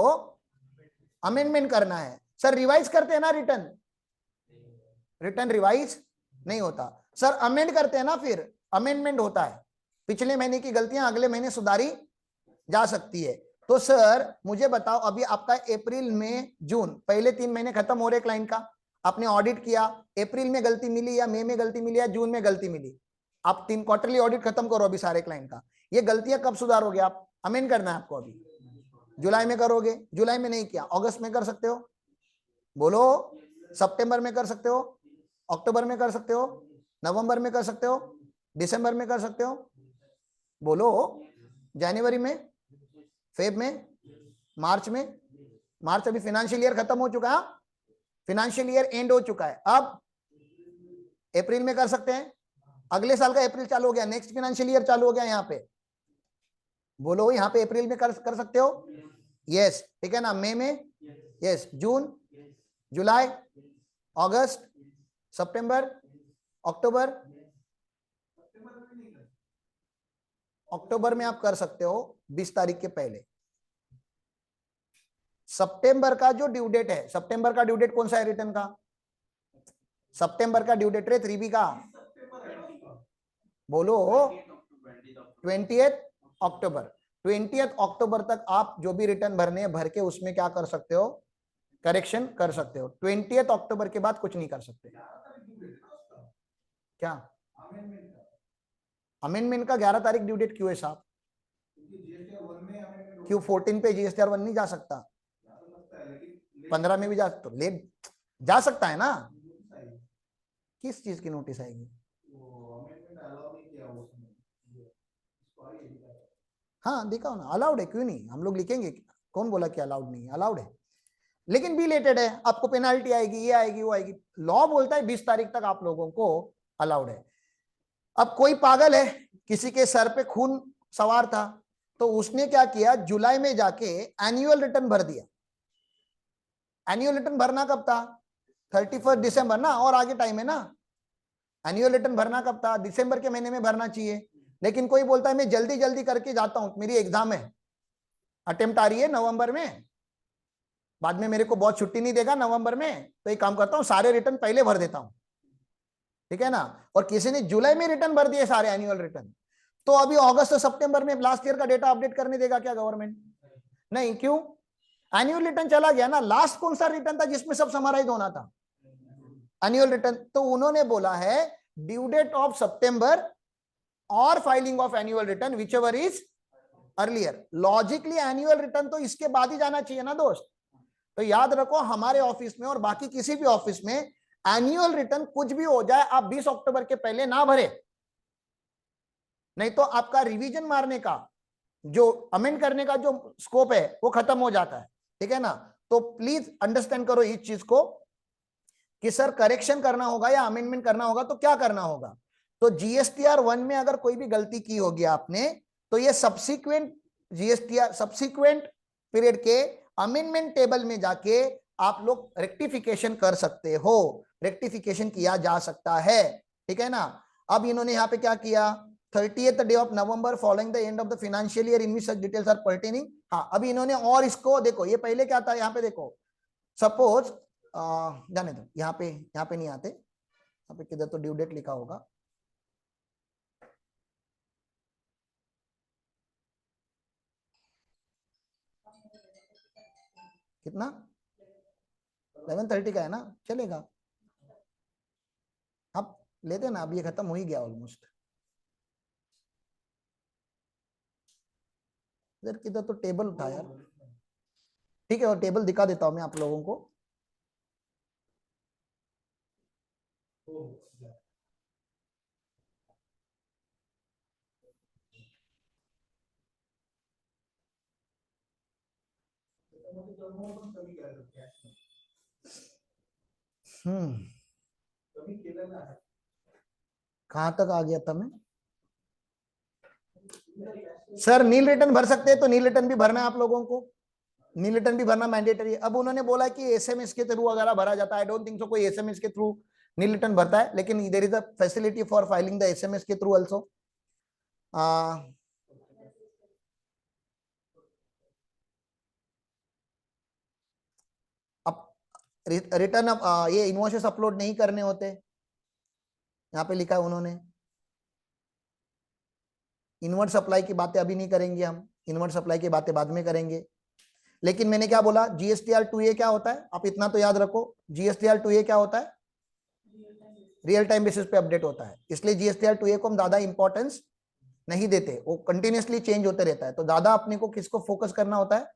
अमेंडमेंट करना है। सर रिवाइज करते हैं ना रिटर्न, रिटर्न रिवाइज नहीं होता सर, अमेंड करते हैं ना फिर अमेंडमेंट होता है। पिछले महीने की गलतियां अगले महीने सुधारी जा सकती है। तो सर मुझे बताओ, अभी आपका अप्रैल में जून पहले 3 महीने खत्म हो रहे क्लाइंट का, आपने ऑडिट किया, अप्रैल में गलती मिली या मई में गलती मिली या जून में गलती मिली, आप 3 क्वार्टरली ऑडिट खत्म करो अभी सारे क्लाइंट का। ये गलतियां कब सुधारोगे आप, अमेंड करना है आपको, अभी जुलाई में करोगे, जुलाई में नहीं किया अगस्त में कर सकते हो, बोलो सितंबर में कर सकते हो, अक्टूबर में कर सकते हो, नवंबर में कर सकते हो, दिसंबर में कर सकते हो, बोलो जनवरी में, फेब में, मार्च में। मार्च अभी फाइनेंशियल ईयर खत्म हो चुका है, फाइनेंशियल ईयर एंड हो चुका है, अब अप्रैल में कर सकते हैं, अगले साल का अप्रैल चालू हो गया, नेक्स्ट फाइनेंशियल ईयर चालू हो गया यहाँ पे, बोलो यहाँ पे अप्रैल में कर सकते हो, यस, ठीक है ना, मई में, यस, जून, जुलाई, अगस्त, सितंबर, अक्टूबर, अक्टूबर में आप कर सकते हो 20 तारीख के पहले। सितंबर का जो ड्यू डेट है, सितंबर का ड्यू डेट कौन सा है रिटर्न का, सितंबर का ड्यू डेट रे 3B का, बोलो 20th अक्टूबर। 20th अक्टूबर तक आप जो भी रिटर्न भरने हैं भर के उसमें क्या कर सकते हो, करेक्शन कर सकते हो। 20th अक्टूबर के बाद कुछ नहीं कर सकते। क्या अमेंडमेंट का 11 तारीख ड्यू डेट क्यों है साहब, क्यों 14 पे जीएसटीआर 1 नहीं जा सकता, 15 में भी जा, तो लेट जा सकता है ना, किस चीज की नोटिस आएगी, हाँ दिखाओ ना, अलाउड है, क्यों नहीं, हम लोग लिखेंगे, कौन बोला कि अलाउड नहीं है, अलाउड है, लेकिन बी लेटेड है, आपको पेनाल्टी आएगी, ये आएगी वो आएगी, लॉ बोलता है 20 तारीख तक आप लोगों को अलाउड है। अब कोई पागल है, किसी के सर पे खून सवार था, तो उसने क्या किया, जुलाई में जाके एनुअल रिटर्न भर दिया। एनुअल रिटर्न भरना कब था, 31 दिसंबर ना, और आगे टाइम है ना। एनुअल रिटर्न भरना कब था? दिसंबर के महीने में भरना चाहिए। लेकिन कोई बोलता है मैं जल्दी जल्दी करके जाता हूं, मेरी एग्जाम है, अटेम्प्ट आ रही है नवंबर में, बाद में मेरे को बहुत छुट्टी नहीं देगा नवंबर में, तो एक काम करता हूं सारे रिटर्न पहले भर देता हूं, ठीक है ना। और किसी ने जुलाई में रिटर्न भर दिए सारे एनुअल रिटर्न, तो अभी अगस्त और सितंबर में लास्ट ईयर का डेटा अपडेट करने देगा क्या गवर्नमेंट? नहीं। क्यों? एनुअल रिटर्न चला गया ना। लास्ट कौन सा रिटर्न था जिसमें सब समराइज होना था? Annual return. तो उन्होंने बोला है ड्यू डेट ऑफ सितंबर और filing of annual return which ever is earlier. Logically annual return तो इसके बाद ही जाना चाहिए ना दोस्त। तो याद रखो हमारे ऑफिस में और बाकी किसी भी ऑफिस में एनुअल रिटर्न कुछ भी हो जाए, आप 20 अक्टूबर के पहले ना भरे, नहीं तो आपका रिवीजन मारने का, जो अमेंड करने का जो स्कोप है वो खत्म हो जाता है, ठीक है ना। तो प्लीज अंडरस्टैंड करो इस चीज को कि सर करेक्शन करना होगा या अमेंडमेंट करना होगा तो क्या करना होगा। तो जीएसटीआर 1 में अगर कोई भी गलती की होगी आपने, तो ये सब्सिक्वेंट जीएसटीआर सब्सिक्वेंट पीरियड के अमेंडमेंट टेबल में जाके आप लोग रेक्टिफिकेशन कर सकते हो, रेक्टिफिकेशन किया जा सकता है, ठीक है ना। अब इन्होंने यहाँ पे क्या किया, 30th day of November following the end of the financial year in which such details are pertaining. हाँ, अभी इन्होंने और इसको देखो, ये पहले क्या था, यहाँ पे देखो, सपोज जाने दो, यहाँ पे नहीं आते, यहाँ पे किधर तो ड्यू डेट लिखा होगा, कितना 11:30 का है ना, चलेगा, आप लेते ना, अब ये खत्म हो ही गया ऑलमोस्ट। इधर किधर तो टेबल था यार, ठीक है, और टेबल दिखा देता हूं मैं आप लोगों को। कहां तक आ गया था मैं? सर नील रिटर्न भर सकते हैं, तो नील रिटर्न भी भरना है आप लोगों को, नील रिटर्न भी भरना मैंडेटरी है। अब उन्होंने बोला कि एसएमएस के थ्रू वगैरह भरा जाता है, आई डोंट थिंक सो कोई एसएमएस के थ्रू नील रिटर्न भरता है, लेकिन there is a facility for filing the SMS के थ्रू आल्सो। अब रिटर्न ये इनवॉइसेस अपलोड नहीं करने होते, यहाँ पे लिखा है उन्होंने। इनवर्ट सप्लाई की बातें अभी नहीं करेंगे हम, इनवर्ट सप्लाई की बातें बाद में करेंगे। लेकिन मैंने क्या बोला, जीएसटीआर 2A क्या होता है, आप इतना तो याद रखो, जीएसटीआर 2A क्या होता है, रियल टाइम बेसिस पे अपडेट होता है, इसलिए जीएसटीआर 2A को हम ज्यादा इंपॉर्टेंस नहीं देते, वो कंटिन्यूअसली चेंज होते रहता है, तो ज्यादा अपने को किसको फोकस करना होता है,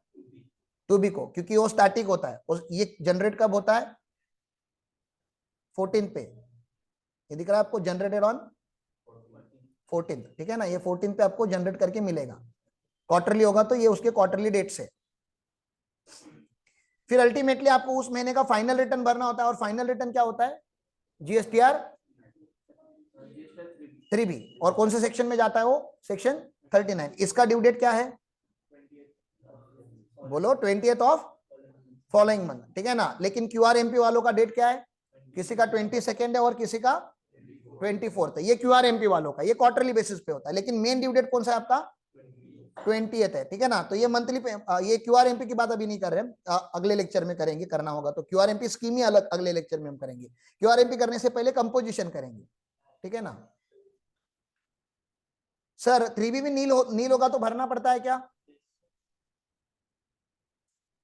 2B को, क्योंकि वो स्टैटिक होता है, और ये जनरेट कब होता है, 14 पे, ये दिख रहा है आपको, जनरेटेड ऑन 14, ठीक है ना, ये 14 पे आपको जनरेट करके मिलेगा, क्वार्टरली होगा तो ये उसके क्वार्टरली डेट से। फिर अल्टीमेटली आपको उस महीने का फाइनल रिटर्न भरना होता है, और फाइनल रिटर्न क्या होता है, जीएसटीआर 3B, और कौन से सेक्शन में जाता है वो, सेक्शन 39। इसका ड्यू डेट क्या है, बोलो, 20th ऑफ फॉलोइंग मंथ, ठीक है ना। लेकिन क्यूआरएमपी वालों का डेट क्या है, किसी का 22nd है और किसी का 24th है, ये क्यूआरएमपी वालों का, ये क्वार्टरली बेसिस पे होता है, लेकिन मेन ड्यू डेट कौन सा है आपका, 20th है, ठीक है ना। तो ये मंथली पे, ये क्यूआरएमपी की बात अभी नहीं कर रहे हम, अगले लेक्चर में करेंगे, करना होगा तो क्यूआरएमपी स्कीम ही अलग अगले लेक्चर में हम करेंगे, क्यूआरएमपी करने से पहले कंपोजिशन करेंगे, ठीक है ना। सर 3B भी नील होगा तो भरना पड़ता है क्या?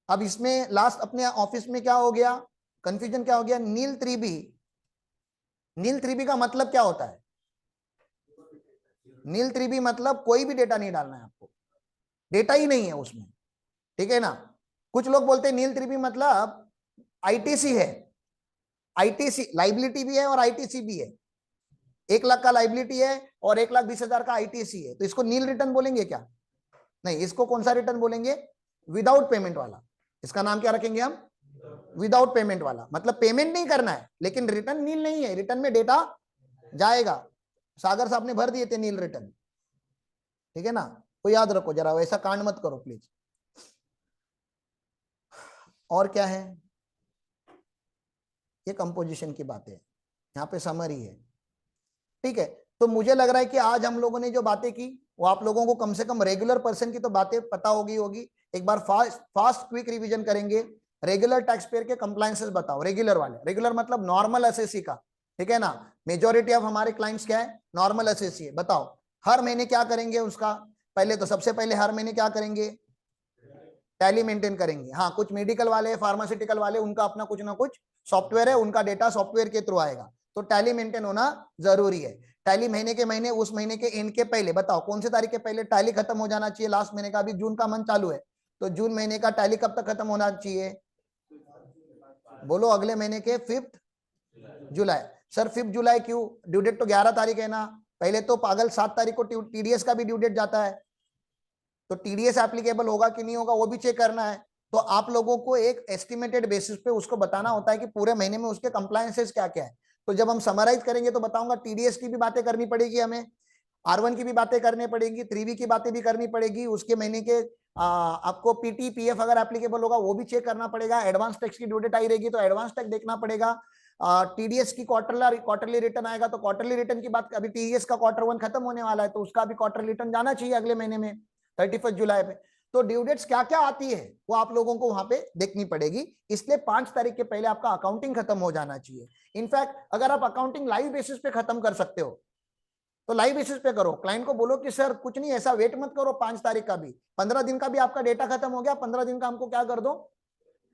अब इसमें लास्ट अपने ऑफिस में क्या हो गया, कंफ्यूजन क्या हो गया, नील 3B, नील 3B का मतलब क्या होता है, नील 3B मतलब कोई भी डेटा नहीं डालना है आपको, डेटा ही नहीं है उसमें, ठीक है ना। कुछ लोग बोलते हैं नील 3B मतलब आईटीसी है, आईटीसी लाइबिलिटी भी है और आईटीसी भी है, 1 लाख का लाइबिलिटी है और 1,20,000 का आईटीसी है, तो इसको नील रिटर्न बोलेंगे क्या? नहीं, इसको कौन सा रिटर्न बोलेंगे, विदाउट पेमेंट वाला, इसका नाम क्या रखेंगे हम, विदाउट पेमेंट वाला, मतलब पेमेंट नहीं करना है लेकिन रिटर्न नील नहीं है, रिटर्न में डेटा जाएगा, सागर साहब ने भर दिए थे नील रिटर्न, ठीक है ना। तो याद रखो जरा, वैसा कांड मत करो प्लीज। और क्या है, ये कंपोजिशन की बातें है, यहाँ पे समरी है। ठीक है, तो मुझे लग रहा है कि आज हम लोगों ने जो बातें की वो आप लोगों को कम से कम रेगुलर पर्सन की तो बातें पता होगी। एक बार फास्ट क्विक रिवीजन करेंगे। रेगुलर टैक्स पेयर के कंप्लायंसेस बताओ, रेगुलर वाले, रेगुलर मतलब नॉर्मल एसएससी का, ठीक है ना। मेजोरिटी ऑफ हमारे क्लाइंट्स क्या है, नॉर्मल एसएससी है। बताओ हर महीने क्या करेंगे उसका, पहले तो सबसे पहले हर महीने क्या करेंगे, टैली मेंटेन करेंगे। हाँ, कुछ मेडिकल वाले, फार्मास्यूटिकल वाले, उनका अपना कुछ ना कुछ सॉफ्टवेयर है, उनका डेटा सॉफ्टवेयर के थ्रू आएगा, तो टैली मेंटेन होना जरूरी है। टैली महीने के महीने, उस महीने के एंड के पहले, बताओ कौन से तारीख के पहले टैली खत्म हो जाना चाहिए लास्ट महीने का। अभी जून का मंथ चालू है, तो जून महीने का टैली कब तक खत्म होना चाहिए, बोलो, अगले महीने के 5 जुलाई। सर 5 जुलाई क्यों, ड्यू डेट तो 11 तारीख है ना। पहले तो पागल 7 तारीख को टीडीएस का भी ड्यू डेट जाता है, तो टीडीएस एप्लीकेबल होगा कि नहीं होगा वो भी चेक करना है। तो आप लोगों को एक एस्टिमेटेड बेसिस पे उसको बताना होता है कि पूरे महीने में उसके कंप्लायंसेस क्या क्या है। तो जब हम समराइज करेंगे तो बताऊंगा टीडीएस की भी बातें करनी पड़ेगी हमें, R1 की भी बातें करनी पड़ेगी, 3V की बातें भी करनी पड़ेगी, उसके महीने के आपको पीटी पीएफ अगर एप्लीकेबल होगा वो भी चेक करना पड़ेगा। एडवांस टैक्स की ड्यू डेट आई रहेगी तो एडवांस टैक्स देखना पड़ेगा। टीडीएस की क्वार्टरली रिटर्न आएगा तो क्वार्टरली रिटर्न की बात, अभी टीडीएस का Q1 खत्म होने वाला है तो उसका भी क्वार्टरली रिटर्न जाना चाहिए अगले महीने में 31 जुलाई पे। तो ड्यू डेट्स क्या क्या आती है वो आप लोगों को वहां पे देखनी पड़ेगी, इसलिए 5 तारीख के पहले आपका अकाउंटिंग खत्म हो जाना चाहिए। इनफैक्ट अगर आप अकाउंटिंग लाइव बेसिस पे खत्म कर सकते हो तो लाइव बेसिस पे करो। क्लाइंट को बोलो कि सर कुछ नहीं, ऐसा वेट मत करो 5 तारीख का भी, 15 दिन का भी आपका डेटा खत्म हो गया, 15 दिन का हमको क्या कर दो,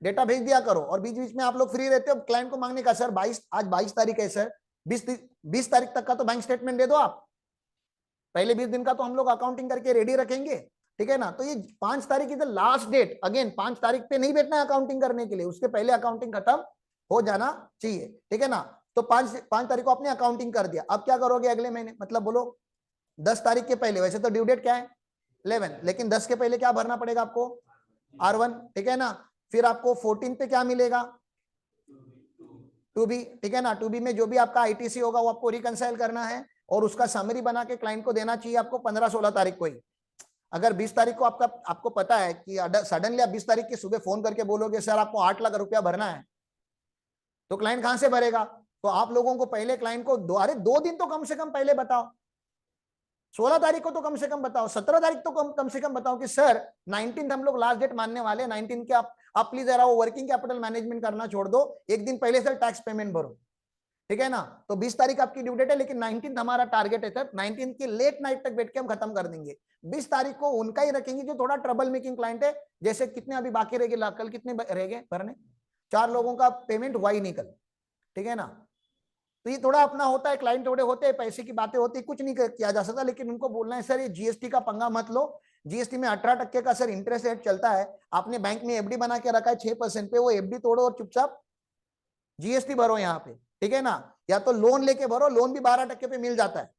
डेटा भेज दिया करो। और बीच बीच में आप लोग फ्री रहते हो क्लाइंट को मांगने का, सर 22, आज 22 तारीख है सर, 20 तारीख तक का तो बैंक स्टेटमेंट दे दो आप, पहले 20 दिन का तो हम लोग अकाउंटिंग करके रेडी रखेंगे, ठीक है ना। तो ये 5 तारीख is the last date, again 5 तारीख पे नहीं बैठना है अकाउंटिंग करने के लिए, उसके पहले अकाउंटिंग खत्म हो जाना चाहिए, ठीक है ना। तो 5 तारीख को आपने अकाउंटिंग कर दिया, अब क्या करोगे अगले महीने, मतलब बोलो 10 तारीख के पहले, वैसे तो ड्यू डेट क्या है 11, लेकिन 10 के पहले क्या भरना पड़ेगा आपको, R1, ठीक है ना। फिर आपको 14 पे क्या मिलेगा, 2B, ठीक है ना। 2B में जो भी आपका आईटीसी होगा वो आपको रिकंसाइल करना है और उसका समरी बना के क्लाइंट को देना चाहिए आपको 15-16 तारीख को ही। अगर 20 तारीख को आपको पता है कि सडनली आप 20 तारीख की सुबह फोन करके बोलोगे सर आपको 8 लाख रुपया भरना है, तो क्लाइंट कहां से भरेगा। तो आप लोगों को पहले क्लाइंट को 2 दिन तो कम से कम पहले बताओ, 16 तारीख को तो कम से कम बताओ, 17 तारीख तो कम से कम बताओ कि सर 19 हम लोग लास्ट डेट मानने वाले, 19 के आप प्लीज जरा वो वर्किंग कैपिटल मैनेजमेंट करना छोड़ दो, एक दिन पहले सर टैक्स पेमेंट भरो, ठीक है ना। तो 20 तारीख आपकी ड्यू डेट है, लेकिन 19 हमारा टारगेट है सर, 19 की लेट नाइट तक बैठ के हम खत्म कर देंगे। 20 तारीख को उनका ही रखेंगे जो थोड़ा ट्रबल मेकिंग क्लाइंट है, जैसे कितने अभी बाकी रह गए, कल कितने रह गए भरने, 4 लोगों का पेमेंट हुआ ही नहीं कल, ठीक है ना। तो ये थोड़ा अपना होता है, क्लाइंट थोड़े होते हैं, पैसे की बातें होती है, कुछ नहीं किया जा सकता, लेकिन उनको बोलना है सर ये जीएसटी का पंगा मत लो, जीएसटी में 18% का सर इंटरेस्ट रेट चलता है, आपने बैंक में एफडी बना के रखा है 6% पे, वो एफडी तोड़ो और चुपचाप जीएसटी भरो यहाँ पे, ठीक है ना। या तो लोन लेके भरो, लोन भी 12% पे मिल जाता है,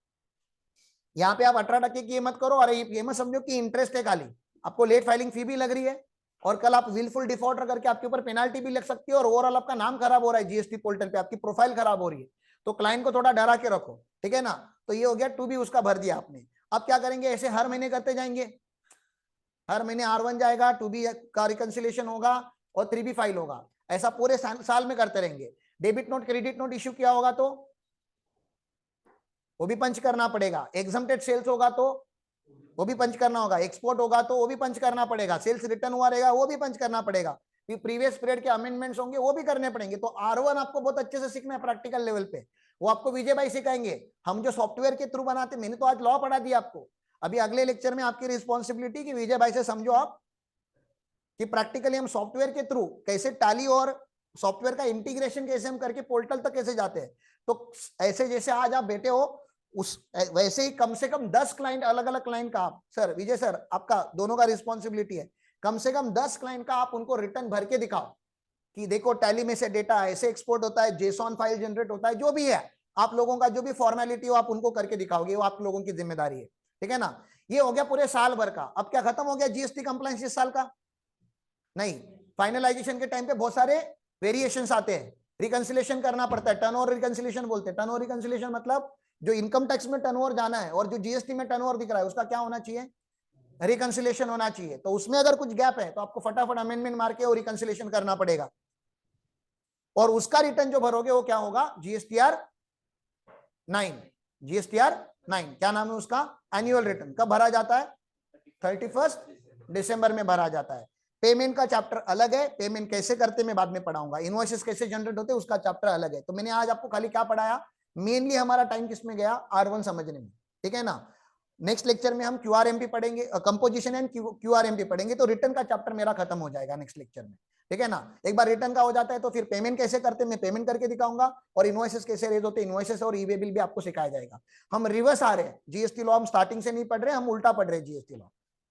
यहाँ पे आप 18% की मत करो। और ये मत समझो कि इंटरेस्ट है खाली, आपको लेट फाइलिंग फी भी लग रही है और कल आप विलफुल डिफॉल्टर करके आपके ऊपर पेनाल्टी भी लग सकती है और ओवरऑल आपका नाम खराब हो रहा है जीएसटी पोर्टल पे, आपकी प्रोफाइल खराब हो रही है। तो क्लाइंट को थोड़ा डरा के रखो, ठीक है ना। तो ये हो गया 2B, उसका भर दिया आपने। अब क्या करेंगे, ऐसे हर महीने करते जाएंगे, हर महीने R1 जाएगा, 2B का रिकंसिलेशन होगा और 3B फाइल होगा, ऐसा पूरे साल में करते रहेंगे। Debit note credit note issue किया होगा तो वो भी पंच करना पड़ेगा, एग्जम्प्टेड सेल्स होगा तो वो भी पंच करना होगा, एक्सपोर्ट होगा तो वो भी पंच करना पड़ेगा, सेल्स रिटर्न हुआ रहेगा वो भी पंच करना पड़ेगा, प्रीवियस पीरियड के अमेंडमेंट्स होंगे वो भी करने पड़ेंगे। तो R1 आपको बहुत अच्छे से सीखना है प्रैक्टिकल लेवल पे, वो आपको विजय भाई सिखाएंगे, हम जो सॉफ्टवेयर के थ्रू बनाते, मैंने तो आज लॉ पढ़ा दिया आपको, अभी अगले लेक्चर में आपकी रिस्पॉन्सिबिलिटी कि विजय भाई से समझो आप कि प्रैक्टिकली हम सॉफ्टवेयर के थ्रू कैसे टैली और सॉफ्टवेयर का इंटीग्रेशन कैसे हम करके पोर्टल तक कैसे जाते हैं। तो ऐसे जैसे आज आप बैठे हो उस वैसे ही कम से कम 10 क्लाइंट, अलग अलग क्लाइंट का आप, सर विजय सर आपका दोनों का रिस्पॉन्सिबिलिटी है, कम से कम 10 क्लाइंट का आप उनको रिटर्न भर के दिखाओ कि देखो टैली में से डेटा ऐसे एक्सपोर्ट होता है, जेसॉन फाइल जनरेट होता है, जो भी है आप लोगों का जो भी फॉर्मेलिटी हो आप उनको करके दिखाओगे, वो आप लोगों की जिम्मेदारी है, ठीक है ना। ये हो गया पूरे साल भर का। अब क्या खत्म हो गया जीएसटी कंप्लायंस इस साल का, नहीं, फाइनलाइजेशन के टाइम पे बहुत सारे वेरिएशंस आते हैं, रिकंसिलेशन करना पड़ता है, टर्नओवर रिकंसिलेशन बोलते हैं। टर्नओवर रिकंसिलेशन मतलब जो इनकम टैक्स में टर्नओवर जाना है और जो जीएसटी में टर्नओवर दिख रहा है उसका क्या होना चाहिए, रिकंसिलेशन होना चाहिए। तो उसमें अगर कुछ गैप है तो आपको फटाफट अमेंडमेंट मार के और रिकंसिलेशन करना पड़ेगा। और उसका रिटर्न जो भरोगे वो क्या होगा, जीएसटीआर 9। जीएसटीआर 9 क्या नाम है उसका, एनुअल रिटर्न। कब भरा जाता है, 31 दिसंबर में भरा जाता है। पेमेंट का चैप्टर अलग है, पेमेंट कैसे करते मैं बाद में पढ़ाऊंगा, इनवॉइसेस कैसे जनरेट होते उसका चैप्टर अलग है। तो मैंने आज आपको खाली क्या पढ़ाया, मेनली हमारा टाइम किसमें गया, R1 समझने में, ठीक है ना। नेक्स्ट लेक्चर में हम क्यूआरएमपी पढ़ेंगे, कंपोजिशन एंड क्यूआरएमपी पढ़ेंगे, तो रिटर्न का चैप्टर मेरा खत्म हो जाएगा नेक्स्ट लेक्चर में, ठीक है ना। एक बार रिटर्न का हो जाता है तो फिर पेमेंट कैसे करते हैं मैं पेमेंट करके दिखाऊंगा, और इनवॉइसेस कैसे रेज होते हैं, इनवॉइसेस और ई वे बिल भी आपको सिखाया जाएगा। हम रिवर्स आ रहे हैं, जीएसटी लॉ हम स्टार्टिंग से नहीं पढ़ रहे, हम उल्टा पढ़ रहे हैं। जीएसटी लॉ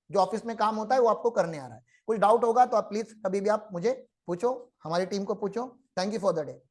जो ऑफिस में काम होता है वो आपको करने आ रहा है। कुछ डाउट होगा तो आप प्लीज कभी भी आप मुझे पूछो, हमारी टीम को पूछो। Thank you for the day.